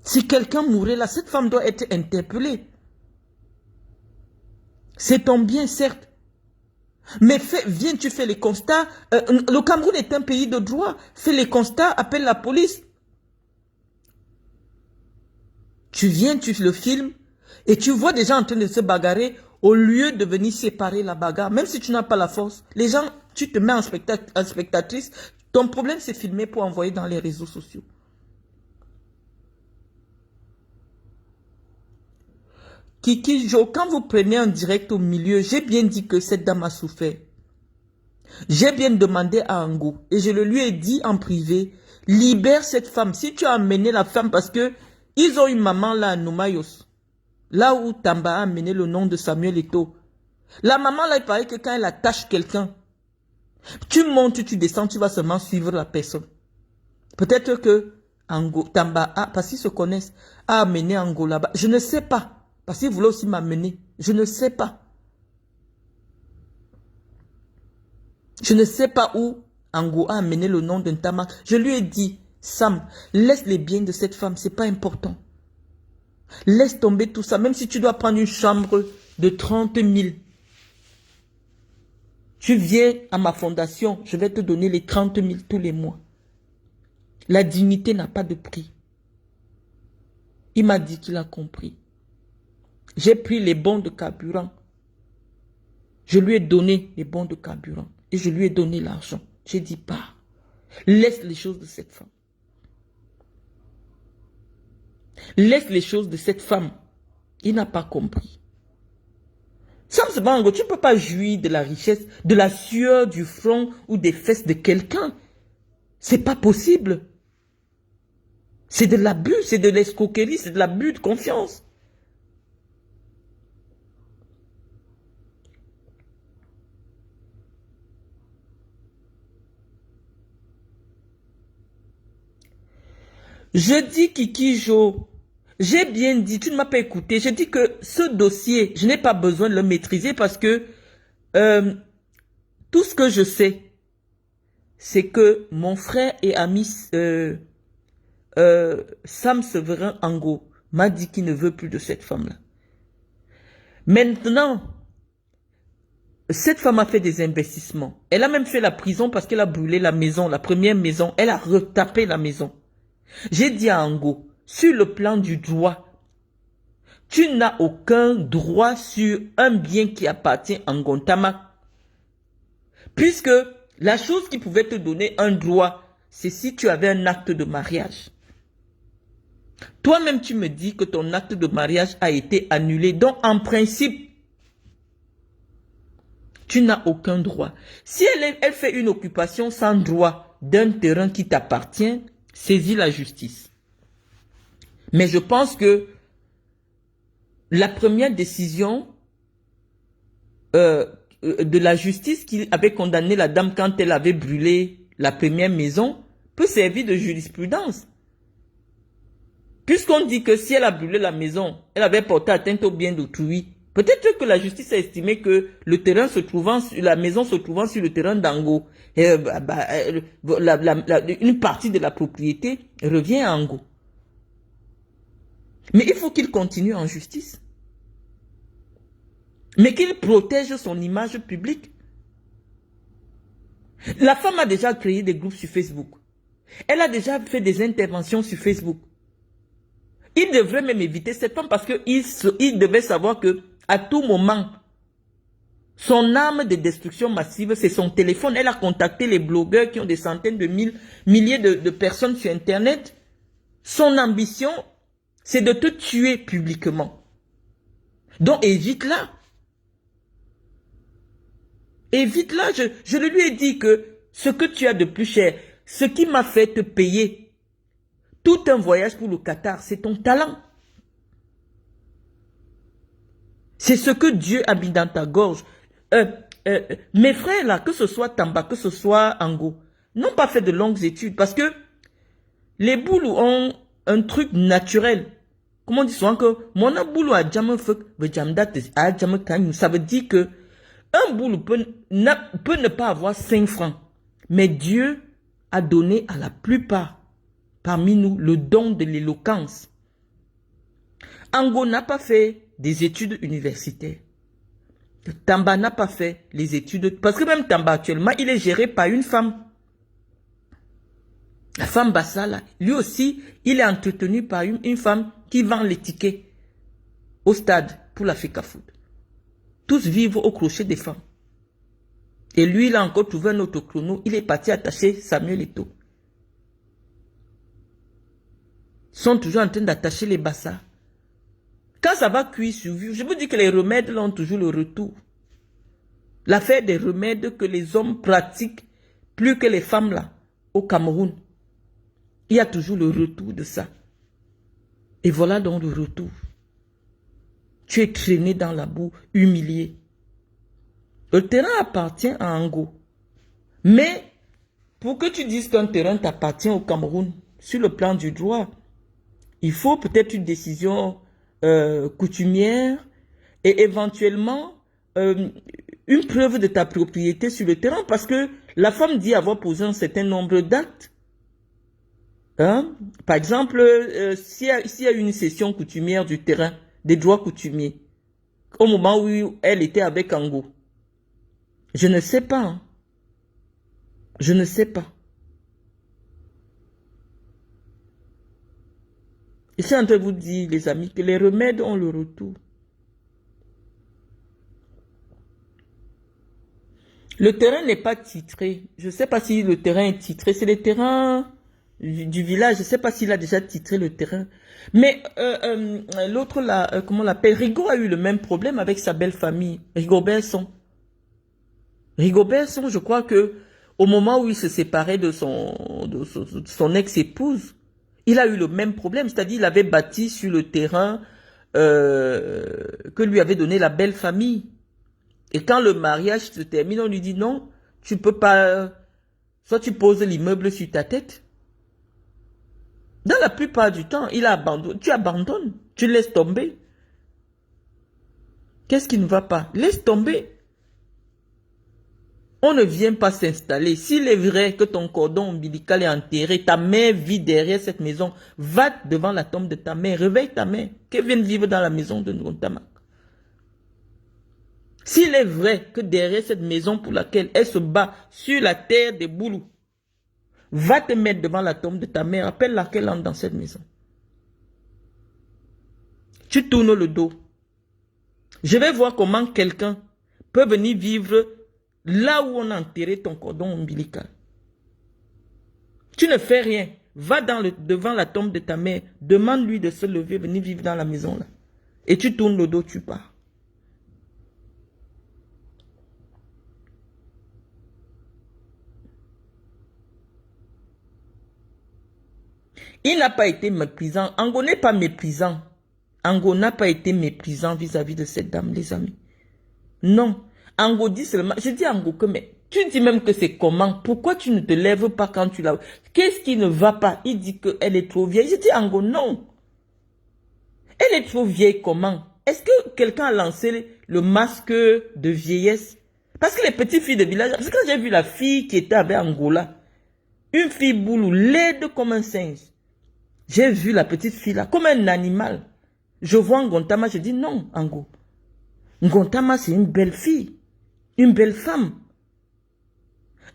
cette femme doit être interpellée. C'est ton bien, certes. Mais viens, tu fais les constats. Le Cameroun est un pays de droit. Fais les constats, appelle la police. Tu viens, tu le filmes. Et tu vois des gens en train de se bagarrer. Au lieu de venir séparer la bagarre. Même si tu n'as pas la force. Les gens, tu te mets en spectatrice. Ton problème, c'est filmer pour envoyer dans les réseaux sociaux. Kiki Jo, quand vous prenez un direct au milieu, j'ai bien dit que cette dame a souffert. J'ai bien demandé à Ango, et je le lui ai dit en privé, libère cette femme. Si tu as amené la femme, parce que ils ont une maman là à Noumayos, là où Tamba a amené le nom de Samuel Eto'o. La maman là, il paraît que quand elle attache quelqu'un, tu montes, tu descends, tu vas seulement suivre la personne. Peut-être que Ango, Tamba, parce qu'ils se connaissent, a amené Ango là-bas. Je ne sais pas. Parce qu'il voulait aussi m'amener. Je ne sais pas. Je ne sais pas où Ango a amené le nom d'un Tama. Je lui ai dit, Sam, laisse les biens de cette femme, c'est pas important. Laisse tomber tout ça, même si tu dois prendre une chambre de 30 000. Tu viens à ma fondation, je vais te donner les 30 000 tous les mois. La dignité n'a pas de prix. Il m'a dit qu'il a compris. J'ai pris les bons de carburant. Je lui ai donné les bons de carburant. Et je lui ai donné l'argent. J'ai dit, pars. Laisse les choses de cette femme. Laisse les choses de cette femme. Il n'a pas compris. Sam Bango, tu ne peux pas jouir de la richesse, de la sueur du front ou des fesses de quelqu'un. C'est pas possible. C'est de l'abus, c'est de l'escroquerie, c'est de l'abus de confiance. Je dis Kikijo, j'ai bien dit, tu ne m'as pas écouté, j'ai dit que ce dossier, je n'ai pas besoin de le maîtriser parce que tout ce que je sais, c'est que mon frère et ami Sam Severin Ango m'a dit qu'il ne veut plus de cette femme-là. Maintenant, cette femme a fait des investissements. Elle a même fait la prison parce qu'elle a brûlé la maison, la première maison. Elle a retapé la maison. J'ai dit à Ango, sur le plan du droit, tu n'as aucun droit sur un bien qui appartient à Ngontama. Puisque la chose qui pouvait te donner un droit, c'est si tu avais un acte de mariage. Toi-même, tu me dis que ton acte de mariage a été annulé. Donc, en principe, tu n'as aucun droit. Si elle fait une occupation sans droit d'un terrain qui t'appartient, saisis la justice. Mais je pense que la première décision de la justice qui avait condamné la dame quand elle avait brûlé la première maison peut servir de jurisprudence. Puisqu'on dit que si elle a brûlé la maison, elle avait porté atteinte au bien d'autrui, peut-être que la justice a estimé que le terrain se trouvant, la maison se trouvant sur le terrain d'Ango, une partie de la propriété revient à Ango. Mais il faut qu'il continue en justice. Mais qu'il protège son image publique. La femme a déjà créé des groupes sur Facebook. Elle a déjà fait des interventions sur Facebook. Il devrait même éviter cette femme parce qu'il devait savoir que à tout moment, son arme de destruction massive, c'est son téléphone. Elle a contacté les blogueurs qui ont des centaines de milliers de personnes sur Internet. Son ambition, c'est de te tuer publiquement. Donc évite-la. Évite-la. Je lui ai dit que ce que tu as de plus cher, ce qui m'a fait te payer tout un voyage pour le Qatar, c'est ton talent. C'est ce que Dieu a mis dans ta gorge. Mes frères là, que ce soit Tamba, que ce soit Ango, n'ont pas fait de longues études parce que les boules ont un truc naturel. Comment on dit souvent que mon boulot a jamais fait, ça veut dire que un boulot peut ne pas avoir 5 francs. Mais Dieu a donné à la plupart parmi nous le don de l'éloquence. Ango n'a pas fait des études universitaires. Tamba n'a pas fait les études. Parce que même Tamba actuellement, il est géré par une femme. La femme Bassala, lui aussi, il est entretenu par une femme qui vend les tickets au stade pour la FECA Foot. Tous vivent au crochet des femmes. Et lui, il a encore trouvé un autre chrono. Il est parti attacher Samuel Eto'o. Ils sont toujours en train d'attacher les bassas. Quand ça va cuire sur vue, je vous dis que les remèdes là ont toujours le retour. L'affaire des remèdes que les hommes pratiquent plus que les femmes là, au Cameroun. Il y a toujours le retour de ça. Et voilà donc le retour. Tu es traîné dans la boue, humilié. Le terrain appartient à Ango. Mais, pour que tu dises qu'un terrain t'appartient au Cameroun, sur le plan du droit. Il faut peut-être une décision coutumière et éventuellement une preuve de ta propriété sur le terrain, parce que la femme dit avoir posé un certain nombre d'actes. Hein? Par exemple, s'il y a une cession coutumière du terrain, des droits coutumiers, au moment où elle était avec Ango, je ne sais pas. Hein. Je ne sais pas. Je suis en train de vous dire, les amis, que les remèdes ont le retour. Le terrain n'est pas titré. Je ne sais pas si le terrain est titré. C'est le terrain du village. Je ne sais pas s'il a déjà titré le terrain. Mais l'autre là, comment on l'appelle? Rigaud a eu le même problème avec sa belle famille. Rigaud-Besson. Rigaud-Besson, je crois que au moment où il se séparait de son ex-épouse, il a eu le même problème. C'est-à-dire il avait bâti sur le terrain que lui avait donné la belle famille. Et quand le mariage se termine, on lui dit non, tu peux pas, soit tu poses l'immeuble sur ta tête. Dans la plupart du temps, il a abandonné, tu abandonnes, tu laisses tomber. Qu'est-ce qui ne va pas? Laisse tomber. On ne vient pas s'installer. S'il est vrai que ton cordon ombilical est enterré, ta mère vit derrière cette maison, va devant la tombe de ta mère, réveille ta mère, qu'elle vienne vivre dans la maison de Ngontama. S'il est vrai que derrière cette maison pour laquelle elle se bat sur la terre des Boulous, va te mettre devant la tombe de ta mère, appelle-la qu'elle entre dans cette maison. Tu tournes le dos. Je vais voir comment quelqu'un peut venir vivre là où on a enterré ton cordon ombilical. Tu ne fais rien. Va devant la tombe de ta mère, demande-lui de se lever, venir vivre dans la maison là. Et tu tournes le dos, tu pars. Il n'a pas été méprisant. Ango n'est pas méprisant. Ango n'a pas été méprisant vis-à-vis de cette dame, les amis. Non. Ango dit seulement, je dis à Ango que, mais tu dis même que c'est comment? Pourquoi tu ne te lèves pas quand tu la... Qu'est-ce qui ne va pas? Il dit qu'elle est trop vieille. Je dis à Ango, non. Elle est trop vieille comment? Est-ce que quelqu'un a lancé le masque de vieillesse? Parce que les petites filles de village, parce que quand j'ai vu la fille qui était avec Angola, une fille boulou, laide comme un singe. J'ai vu la petite fille là, comme un animal. Je vois Ngontama, je dis non, Ango. Ngontama, c'est une belle fille. Une belle femme.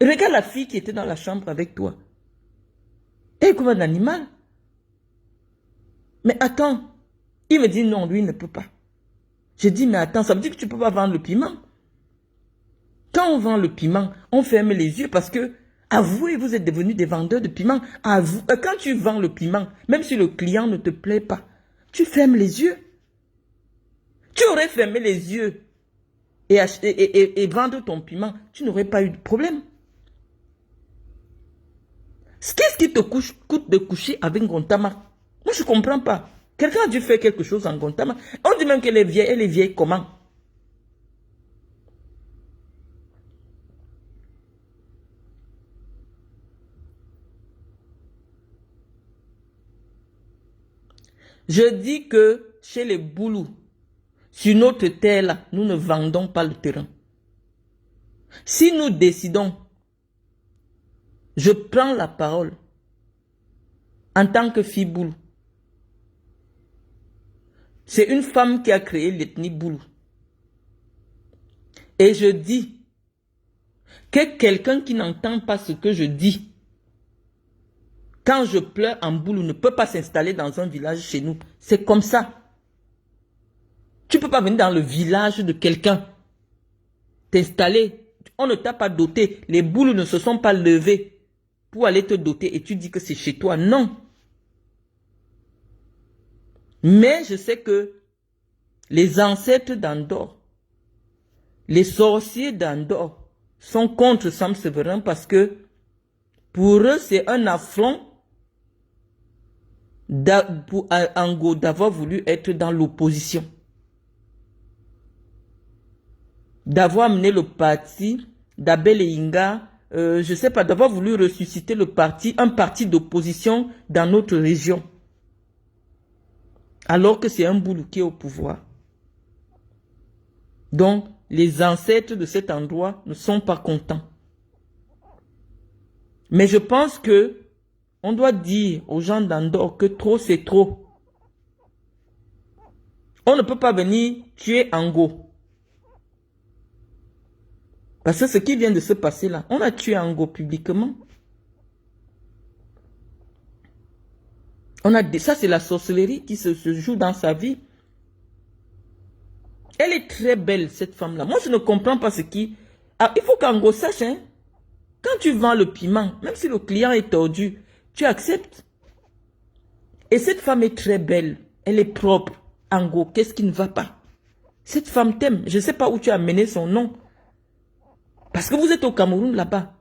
Regarde la fille qui était dans la chambre avec toi. Elle est comme un animal. Mais attends. Il me dit non, lui il ne peut pas. Je dis mais attends, ça veut dire que tu ne peux pas vendre le piment. Quand on vend le piment, on ferme les yeux parce que, avouez, vous êtes devenus des vendeurs de piment. Quand tu vends le piment, même si le client ne te plaît pas, tu fermes les yeux. Tu aurais fermé les yeux et vendre ton piment, tu n'aurais pas eu de problème. Qu'est-ce qui te coûte de coucher avec Ngontama? Moi, je ne comprends pas. Quelqu'un a dû faire quelque chose en Ngontama. On dit même qu'elle est vieille. Elle est vieille comment? Je dis que chez les Boulous, sur notre terre là, nous ne vendons pas le terrain. Si nous décidons, je prends la parole en tant que fille Boulou. C'est une femme qui a créé l'ethnie Boulou. Et je dis que quelqu'un qui n'entend pas ce que je dis, quand je pleure en Boulou, ne peut pas s'installer dans un village chez nous. C'est comme ça. Tu ne peux pas venir dans le village de quelqu'un, t'installer. On ne t'a pas doté. Les Boulous ne se sont pas levés pour aller te doter et tu dis que c'est chez toi. Non. Mais je sais que les ancêtres d'Andor, les sorciers d'Andor sont contre Sam Severin parce que pour eux, c'est un affront pour Ango d'avoir voulu être dans l'opposition. D'avoir mené le parti d'Abel Inga je ne sais pas, d'avoir voulu ressusciter un parti d'opposition dans notre région. Alors que c'est un boulot qui est au pouvoir. Donc, les ancêtres de cet endroit ne sont pas contents. Mais je pense que on doit dire aux gens d'Andorre que trop c'est trop. On ne peut pas venir tuer Ango. Parce que ce qui vient de se passer là, on a tué Ango publiquement. Ça c'est la sorcellerie qui se joue dans sa vie. Elle est très belle cette femme-là. Moi je ne comprends pas ce qui... Ah, il faut qu'Ango sache, hein. Quand tu vends le piment, même si le client est tordu, tu acceptes. Et cette femme est très belle. Elle est propre. Ango, qu'est-ce qui ne va pas? Cette femme t'aime. Je ne sais pas où tu as mené son nom. Parce que vous êtes au Cameroun là-bas.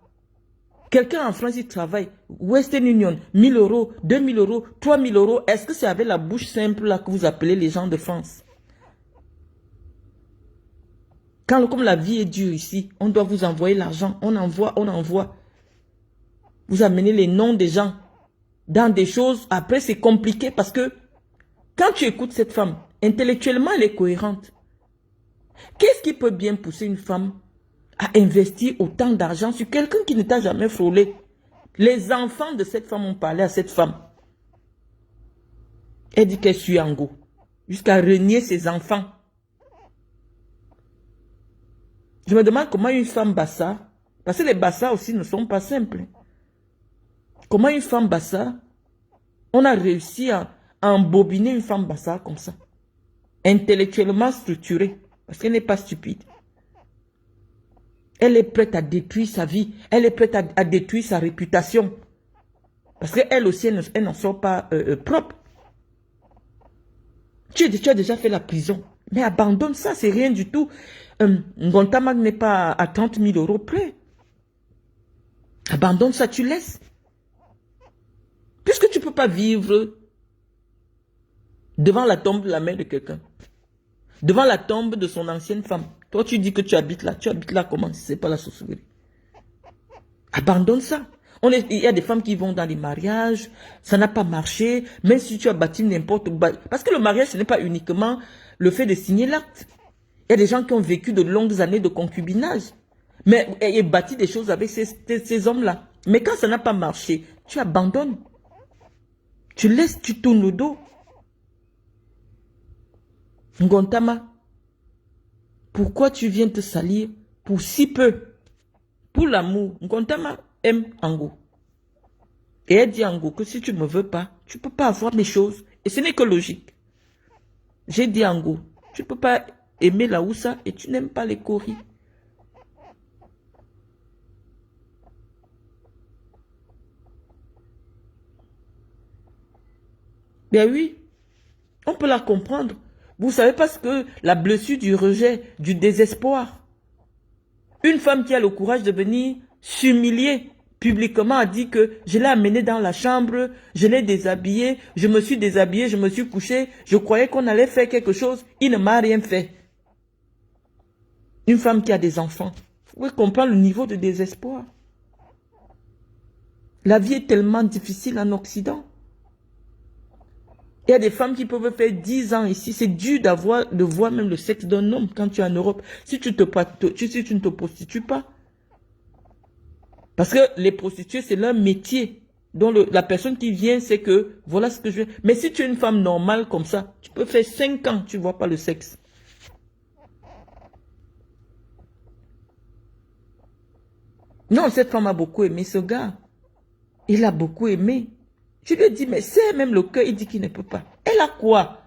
Quelqu'un en France, il travaille. Western Union, 1000 euros, 2000 euros, 3000 euros. Est-ce que c'est avec la bouche simple là que vous appelez les gens de France? Comme la vie est dure ici, on doit vous envoyer l'argent. On envoie, on envoie. Vous amenez les noms des gens dans des choses. Après, c'est compliqué parce que quand tu écoutes cette femme, intellectuellement, elle est cohérente. Qu'est-ce qui peut bien pousser une femme à investir autant d'argent sur quelqu'un qui ne t'a jamais frôlé? Les enfants de cette femme ont parlé à cette femme. Elle dit qu'elle suit Ango. Jusqu'à renier ses enfants. Je me demande comment une femme bassa, parce que les bassas aussi ne sont pas simples. Comment une femme bassa, on a réussi à embobiner une femme bassa comme ça. Intellectuellement structurée, parce qu'elle n'est pas stupide. Elle est prête à détruire sa vie. Elle est prête à détruire sa réputation. Parce qu'elle aussi, elle n'en sort pas propre. Tu as déjà fait la prison. Mais abandonne ça, c'est rien du tout. Ngontama n'est pas à 30 000 euros près. Abandonne ça, tu laisses. Puisque tu ne peux pas vivre devant la tombe de la mère de quelqu'un. Devant la tombe de son ancienne femme. Toi, tu dis que tu habites là. Tu habites là comment? Si ce n'est pas la sorcellerie. Abandonne ça. Il y a des femmes qui vont dans les mariages. Ça n'a pas marché. Même si tu as bâti n'importe où. Parce que le mariage, ce n'est pas uniquement le fait de signer l'acte. Il y a des gens qui ont vécu de longues années de concubinage. Mais et bâti des choses avec ces hommes-là. Mais quand ça n'a pas marché, tu abandonnes. Tu laisses, tu tournes le dos. Ngontama, pourquoi tu viens te salir pour si peu? Pour l'amour, Ngontama aime Ango. Et elle dit à Ango que si tu ne me veux pas, tu ne peux pas avoir mes choses. Et ce n'est que logique. J'ai dit à Ango, tu ne peux pas aimer la Oussa et tu n'aimes pas les Kori. Ben oui, on peut la comprendre. Vous savez parce que la blessure du rejet, du désespoir. Une femme qui a le courage de venir s'humilier publiquement a dit que je l'ai amenée dans la chambre, je l'ai déshabillée, je me suis déshabillée, je me suis couchée, je croyais qu'on allait faire quelque chose, il ne m'a rien fait. Une femme qui a des enfants, vous pouvez comprendre le niveau de désespoir. La vie est tellement difficile en Occident. Il y a des femmes qui peuvent faire 10 ans ici. C'est dur de voir même le sexe d'un homme quand tu es en Europe. Si tu ne te prostitues pas. Parce que les prostituées, c'est leur métier. Donc la personne qui vient, c'est que voilà ce que je veux. Mais si tu es une femme normale comme ça, tu peux faire 5 ans, tu ne vois pas le sexe. Non, cette femme a beaucoup aimé ce gars. Il a beaucoup aimé. Je lui ai dit, mais c'est même le cœur, il dit qu'il ne peut pas. Elle a quoi?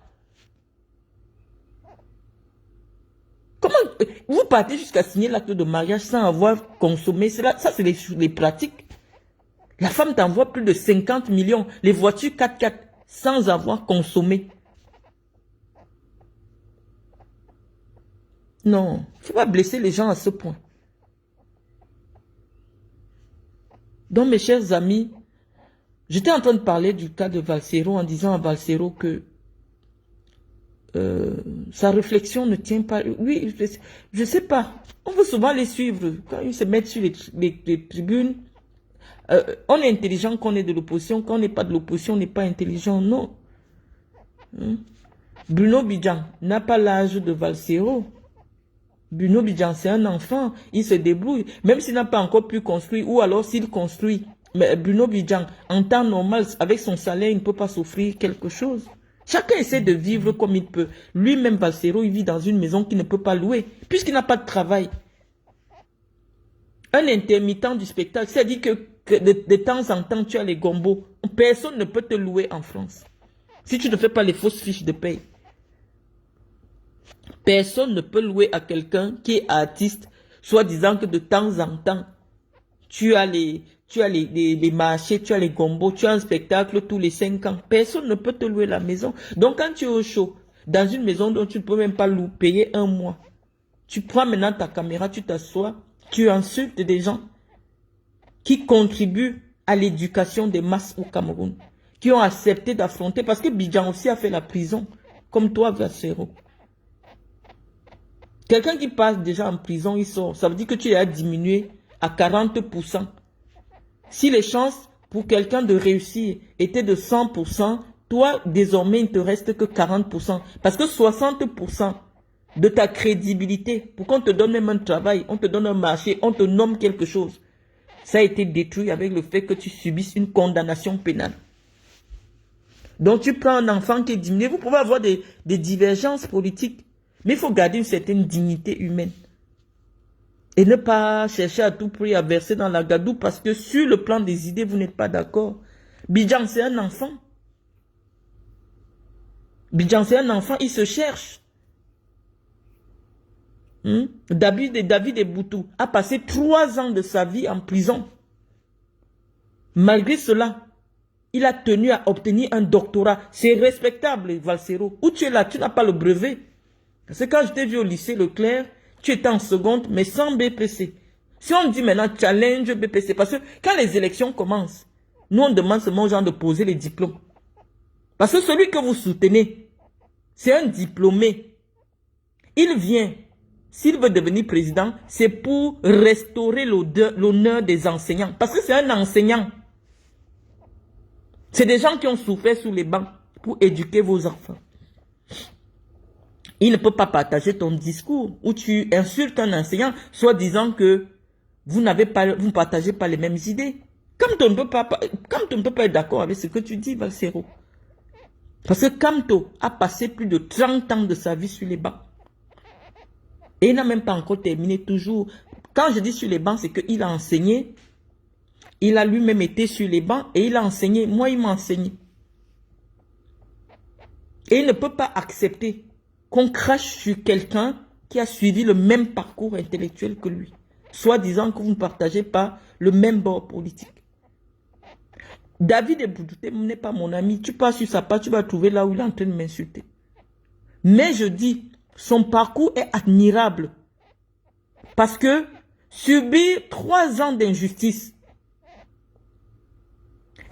Comment vous partez jusqu'à signer l'acte de mariage sans avoir consommé cela? Ça, c'est les pratiques. La femme t'envoie plus de 50 millions, les voitures 4x4, sans avoir consommé. Non, il ne faut pas blesser les gens à ce point. Donc, mes chers amis, j'étais en train de parler du cas de Valsero en disant à Valsero que sa réflexion ne tient pas. Oui, je ne sais pas. On veut souvent les suivre. Quand ils se mettent sur les tribunes, on est intelligent quand on est de l'opposition. Quand on n'est pas de l'opposition, on n'est pas intelligent. Non. Bruno Bidjan n'a pas l'âge de Valsero. Bruno Bidjan, c'est un enfant. Il se débrouille. Même s'il n'a pas encore pu construire, ou alors s'il construit. Mais Bruno Bidjan, en temps normal, avec son salaire, il ne peut pas s'offrir quelque chose. Chacun essaie de vivre comme il peut. Lui-même, Valsero, il vit dans une maison qu'il ne peut pas louer, puisqu'il n'a pas de travail. Un intermittent du spectacle, c'est-à-dire que de temps en temps, tu as les gombos. Personne ne peut te louer en France. Si tu ne fais pas les fausses fiches de paye. Personne ne peut louer à quelqu'un qui est artiste, soit disant que de temps en temps, tu as les marchés, tu as les gombos, tu as un spectacle tous les 5 ans. Personne ne peut te louer la maison. Donc quand tu es au chaud, dans une maison dont tu ne peux même pas payer un mois, tu prends maintenant ta caméra, tu t'assois, tu insultes des gens qui contribuent à l'éducation des masses au Cameroun, qui ont accepté d'affronter, parce que Bidjan aussi a fait la prison, comme toi, Valsero. Quelqu'un qui passe déjà en prison, il sort. Ça veut dire que tu as diminué à 40%. Si les chances pour quelqu'un de réussir étaient de 100%, toi, désormais, il ne te reste que 40%. Parce que 60% de ta crédibilité, pour qu'on te donne même un travail, on te donne un marché, on te nomme quelque chose, ça a été détruit avec le fait que tu subisses une condamnation pénale. Donc tu prends un enfant qui est diminué, vous pouvez avoir des divergences politiques, mais il faut garder une certaine dignité humaine. Et ne pas chercher à tout prix à verser dans la gadoue parce que sur le plan des idées, vous n'êtes pas d'accord. Bidjan, c'est un enfant. Bidjan, c'est un enfant, il se cherche. David Eboutou a passé 3 ans de sa vie en prison. Malgré cela, il a tenu à obtenir un doctorat. C'est respectable, Valsero. Où tu es là, tu n'as pas le brevet. Parce que quand je t'ai vu au lycée Leclerc, tu étais en seconde, mais sans BPC. Si on dit maintenant challenge BPC, parce que quand les élections commencent, nous on demande seulement aux gens de poser les diplômes. Parce que celui que vous soutenez, c'est un diplômé. Il vient, s'il veut devenir président, c'est pour restaurer l'honneur des enseignants. Parce que c'est un enseignant. C'est des gens qui ont souffert sous les bancs pour éduquer vos enfants. Il ne peut pas partager ton discours où tu insultes un enseignant, soit disant que vous ne partagez pas les mêmes idées. Comme tu ne peux pas être d'accord avec ce que tu dis, Valsero. Parce que Kamto a passé plus de 30 ans de sa vie sur les bancs. Et il n'a même pas encore terminé toujours. Quand je dis sur les bancs, c'est qu'il a enseigné. Il a lui-même été sur les bancs et il a enseigné. Moi, il m'a enseigné. Et il ne peut pas accepter qu'on crache sur quelqu'un qui a suivi le même parcours intellectuel que lui. Soit disant que vous ne partagez pas le même bord politique. David Eboutou n'est pas mon ami. Tu passes sur sa page, tu vas trouver là où il est en train de m'insulter. Mais je dis, son parcours est admirable. Parce que subir 3 ans d'injustice,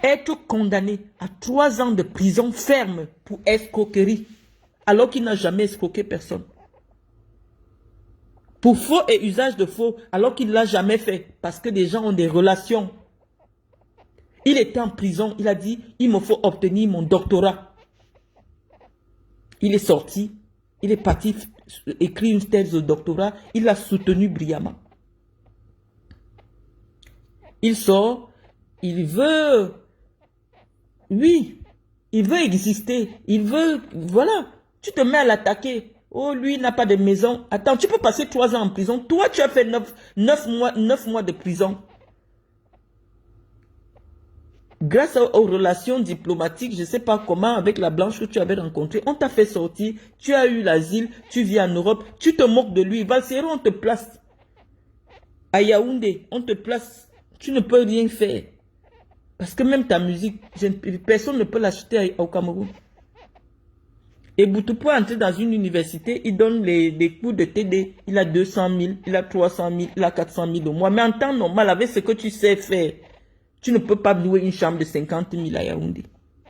être condamné à 3 ans de prison ferme pour escroquerie, alors qu'il n'a jamais escroqué personne. Pour faux et usage de faux, alors qu'il ne l'a jamais fait, parce que des gens ont des relations. Il était en prison, il a dit, il me faut obtenir mon doctorat. Il est sorti, il est parti écrire une thèse de doctorat, il l'a soutenu brillamment. Il sort, il veut, oui, il veut exister, il veut, voilà, tu te mets à l'attaquer. Oh, lui, il n'a pas de maison. Attends, tu peux passer 3 ans en prison. Toi, tu as fait 9 mois de prison. Grâce aux relations diplomatiques, je ne sais pas comment, avec la blanche que tu avais rencontrée, on t'a fait sortir, tu as eu l'asile, tu vis en Europe, tu te moques de lui. Valsero, on te place. À Yaoundé, on te place. Tu ne peux rien faire. Parce que même ta musique, personne ne peut l'acheter au Cameroun. Et Boutou, pour entrer dans une université, il donne les cours de TD. Il a 200 000, il a 300 000, il a 400 000 au mois. Mais en temps normal, avec ce que tu sais faire, tu ne peux pas louer une chambre de 50 000 à Yaoundé.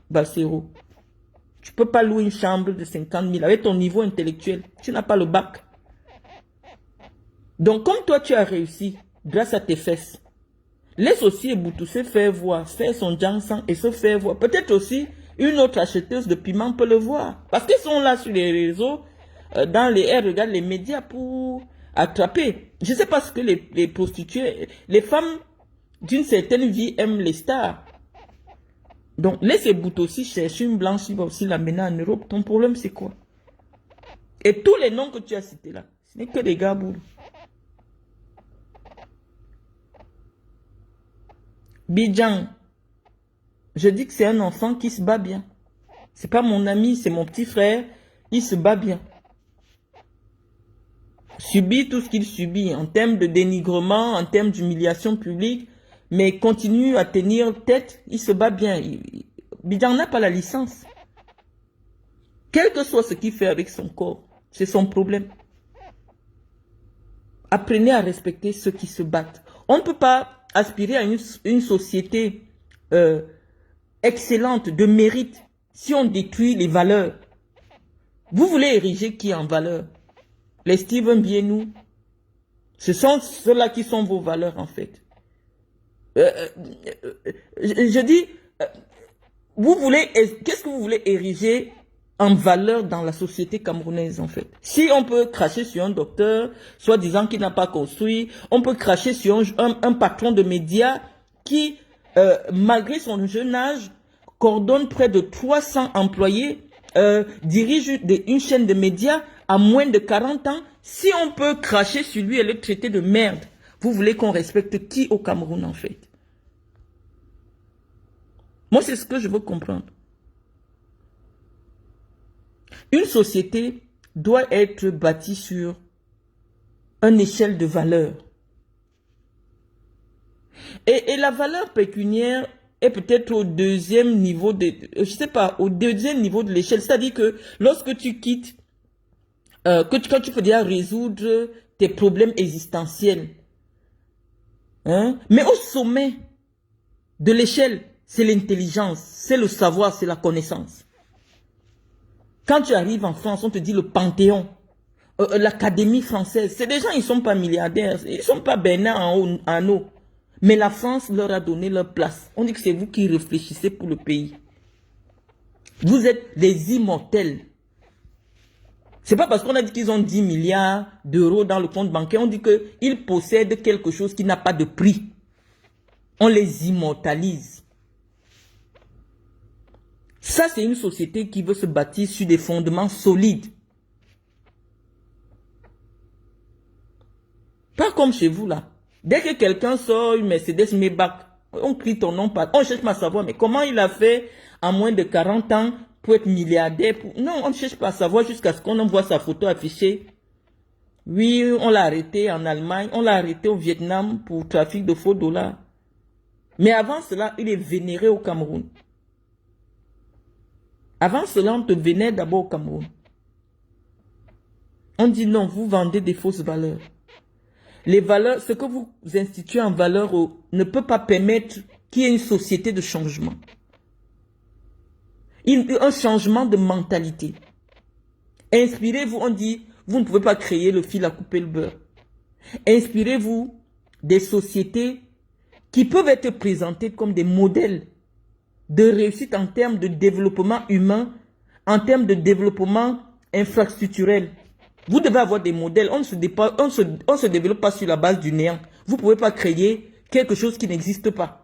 Valsero. Tu ne peux pas louer une chambre de 50 000 avec ton niveau intellectuel. Tu n'as pas le bac. Donc, comme toi, tu as réussi grâce à tes fesses, laisse aussi Eboutou se faire voir, faire son jansan et se faire voir. Peut-être aussi, une autre acheteuse de piment peut le voir. Parce qu'ils sont là sur les réseaux, elles regardent les médias pour attraper. Je ne sais pas ce que les prostituées, les femmes d'une certaine vie aiment les stars. Donc, laisse Eboutou aussi chercher une blanche, il va aussi l'amener en Europe. Ton problème, c'est quoi? Et tous les noms que tu as cités là, ce n'est que des gars boules. Bidjan, je dis que c'est un enfant qui se bat bien. C'est pas mon ami, c'est mon petit frère, il se bat bien. Subit tout ce qu'il subit en termes de dénigrement, en termes d'humiliation publique, mais continue à tenir tête, il se bat bien. Bidjan n'a pas la licence. Quel que soit ce qu'il fait avec son corps, c'est son problème. Apprenez à respecter ceux qui se battent. On ne peut pas aspirer à une société excellente, de mérite, si on détruit les valeurs. Vous voulez ériger qui en valeur? Les Steven Bienou. Ce sont ceux-là qui sont vos valeurs en fait. Je dis, qu'est-ce que vous voulez ériger en valeur dans la société camerounaise en fait? Si on peut cracher sur un docteur, soi-disant qu'il n'a pas construit, on peut cracher sur un patron de médias qui, malgré son jeune âge, coordonne près de 300 employés, dirige une chaîne de médias à moins de 40 ans. Si on peut cracher sur lui et le traiter de merde, vous voulez qu'on respecte qui au Cameroun en fait? Moi, c'est ce que je veux comprendre. Une société doit être bâtie sur une échelle de valeur. Et la valeur pécuniaire est peut-être au deuxième niveau au deuxième niveau de l'échelle. C'est-à-dire que lorsque tu quittes, quand tu peux déjà résoudre tes problèmes existentiels. Hein? Mais au sommet de l'échelle, c'est l'intelligence, c'est le savoir, c'est la connaissance. Quand tu arrives en France, on te dit le Panthéon, l'Académie française. C'est des gens, ils ne sont pas milliardaires, ils ne sont pas Bernard en haut. Mais la France leur a donné leur place. On dit que c'est vous qui réfléchissez pour le pays. Vous êtes les immortels. C'est pas parce qu'on a dit qu'ils ont 10 milliards d'euros dans le compte bancaire, on dit qu'ils possèdent quelque chose qui n'a pas de prix. On les immortalise. Ça, c'est une société qui veut se bâtir sur des fondements solides. Pas comme chez vous, là. Dès que quelqu'un sort une Mercedes Maybach, on crie ton nom, on cherche pas à savoir, mais comment il a fait en moins de 40 ans pour être milliardaire. Non, on ne cherche pas à savoir jusqu'à ce qu'on envoie sa photo affichée. Oui, on l'a arrêté en Allemagne, on l'a arrêté au Vietnam pour trafic de faux dollars. Mais avant cela, il est vénéré au Cameroun. Avant cela, on te vénère d'abord au Cameroun. On dit non, vous vendez des fausses valeurs. Les valeurs, ce que vous instituez en valeur ne peut pas permettre qu'il y ait une société de changement. Un changement de mentalité. Inspirez-vous, on dit, vous ne pouvez pas créer le fil à couper le beurre. Inspirez-vous des sociétés qui peuvent être présentées comme des modèles de réussite en termes de développement humain, en termes de développement infrastructurel. Vous devez avoir des modèles. On ne se développe pas sur la base du néant. Vous ne pouvez pas créer quelque chose qui n'existe pas.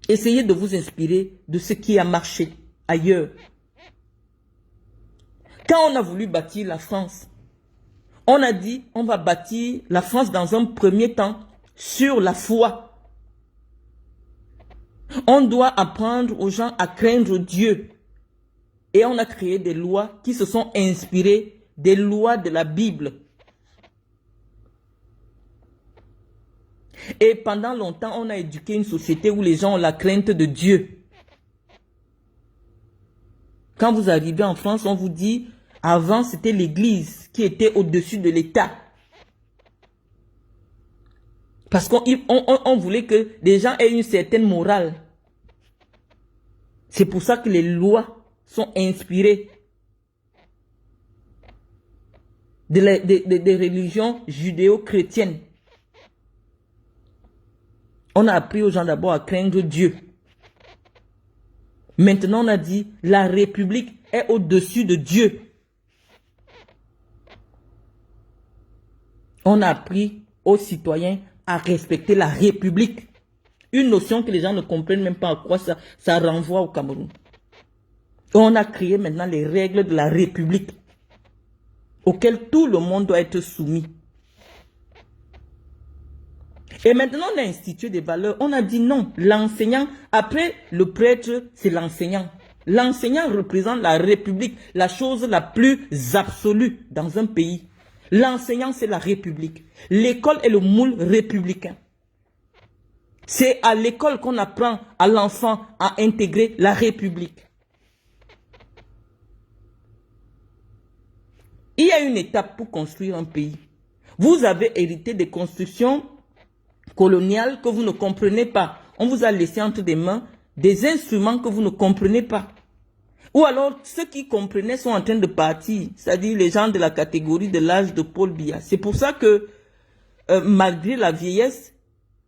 Essayez de vous inspirer de ce qui a marché ailleurs. Quand on a voulu bâtir la France, on a dit on va bâtir la France dans un premier temps sur la foi. On doit apprendre aux gens à craindre Dieu. Et on a créé des lois qui se sont inspirées des lois de la Bible. Et pendant longtemps, on a éduqué une société où les gens ont la crainte de Dieu. Quand vous arrivez en France, on vous dit, avant c'était l'Église qui était au-dessus de l'État. Parce qu'on voulait que les gens aient une certaine morale. C'est pour ça que les lois sont inspirées des religions judéo-chrétiennes. On a appris aux gens d'abord à craindre Dieu. Maintenant, on a dit la République est au-dessus de Dieu. On a appris aux citoyens à respecter la République. Une notion que les gens ne comprennent même pas à quoi ça renvoie au Cameroun. On a créé maintenant les règles de la République auxquelles tout le monde doit être soumis. Et maintenant, on a institué des valeurs. On a dit non, l'enseignant, après le prêtre, c'est l'enseignant. L'enseignant représente la République, la chose la plus absolue dans un pays. L'enseignant, c'est la République. L'école est le moule républicain. C'est à l'école qu'on apprend à l'enfant à intégrer la République. Il y a une étape pour construire un pays. Vous avez hérité des constructions coloniales que vous ne comprenez pas. On vous a laissé entre des mains des instruments que vous ne comprenez pas. Ou alors, ceux qui comprenaient sont en train de partir, c'est-à-dire les gens de la catégorie de l'âge de Paul Biya. C'est pour ça que, malgré la vieillesse,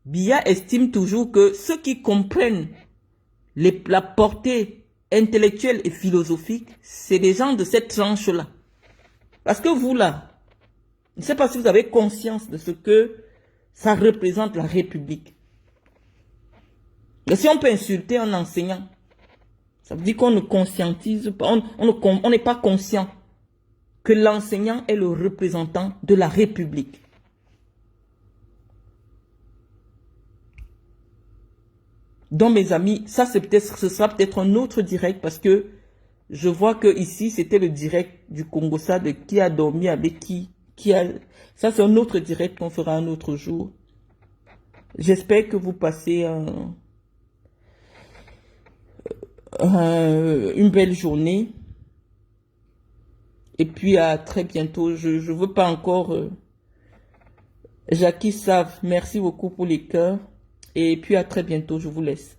Biya estime toujours que ceux qui comprennent la portée intellectuelle et philosophique, c'est des gens de cette tranche-là. Parce que vous, là, je ne sais pas si vous avez conscience de ce que ça représente la République. Et si on peut insulter un enseignant, ça veut dire qu'on ne conscientise pas, on n'est pas conscient que l'enseignant est le représentant de la République. Donc mes amis, ça ce sera peut-être un autre direct parce que je vois que ici c'était le direct du Congossa de qui a dormi avec qui a... Ça c'est un autre direct qu'on fera un autre jour. J'espère que vous passez une belle journée. Et puis à très bientôt. Je ne veux pas encore... Jackie Save, merci beaucoup pour les cœurs. Et puis à très bientôt, je vous laisse.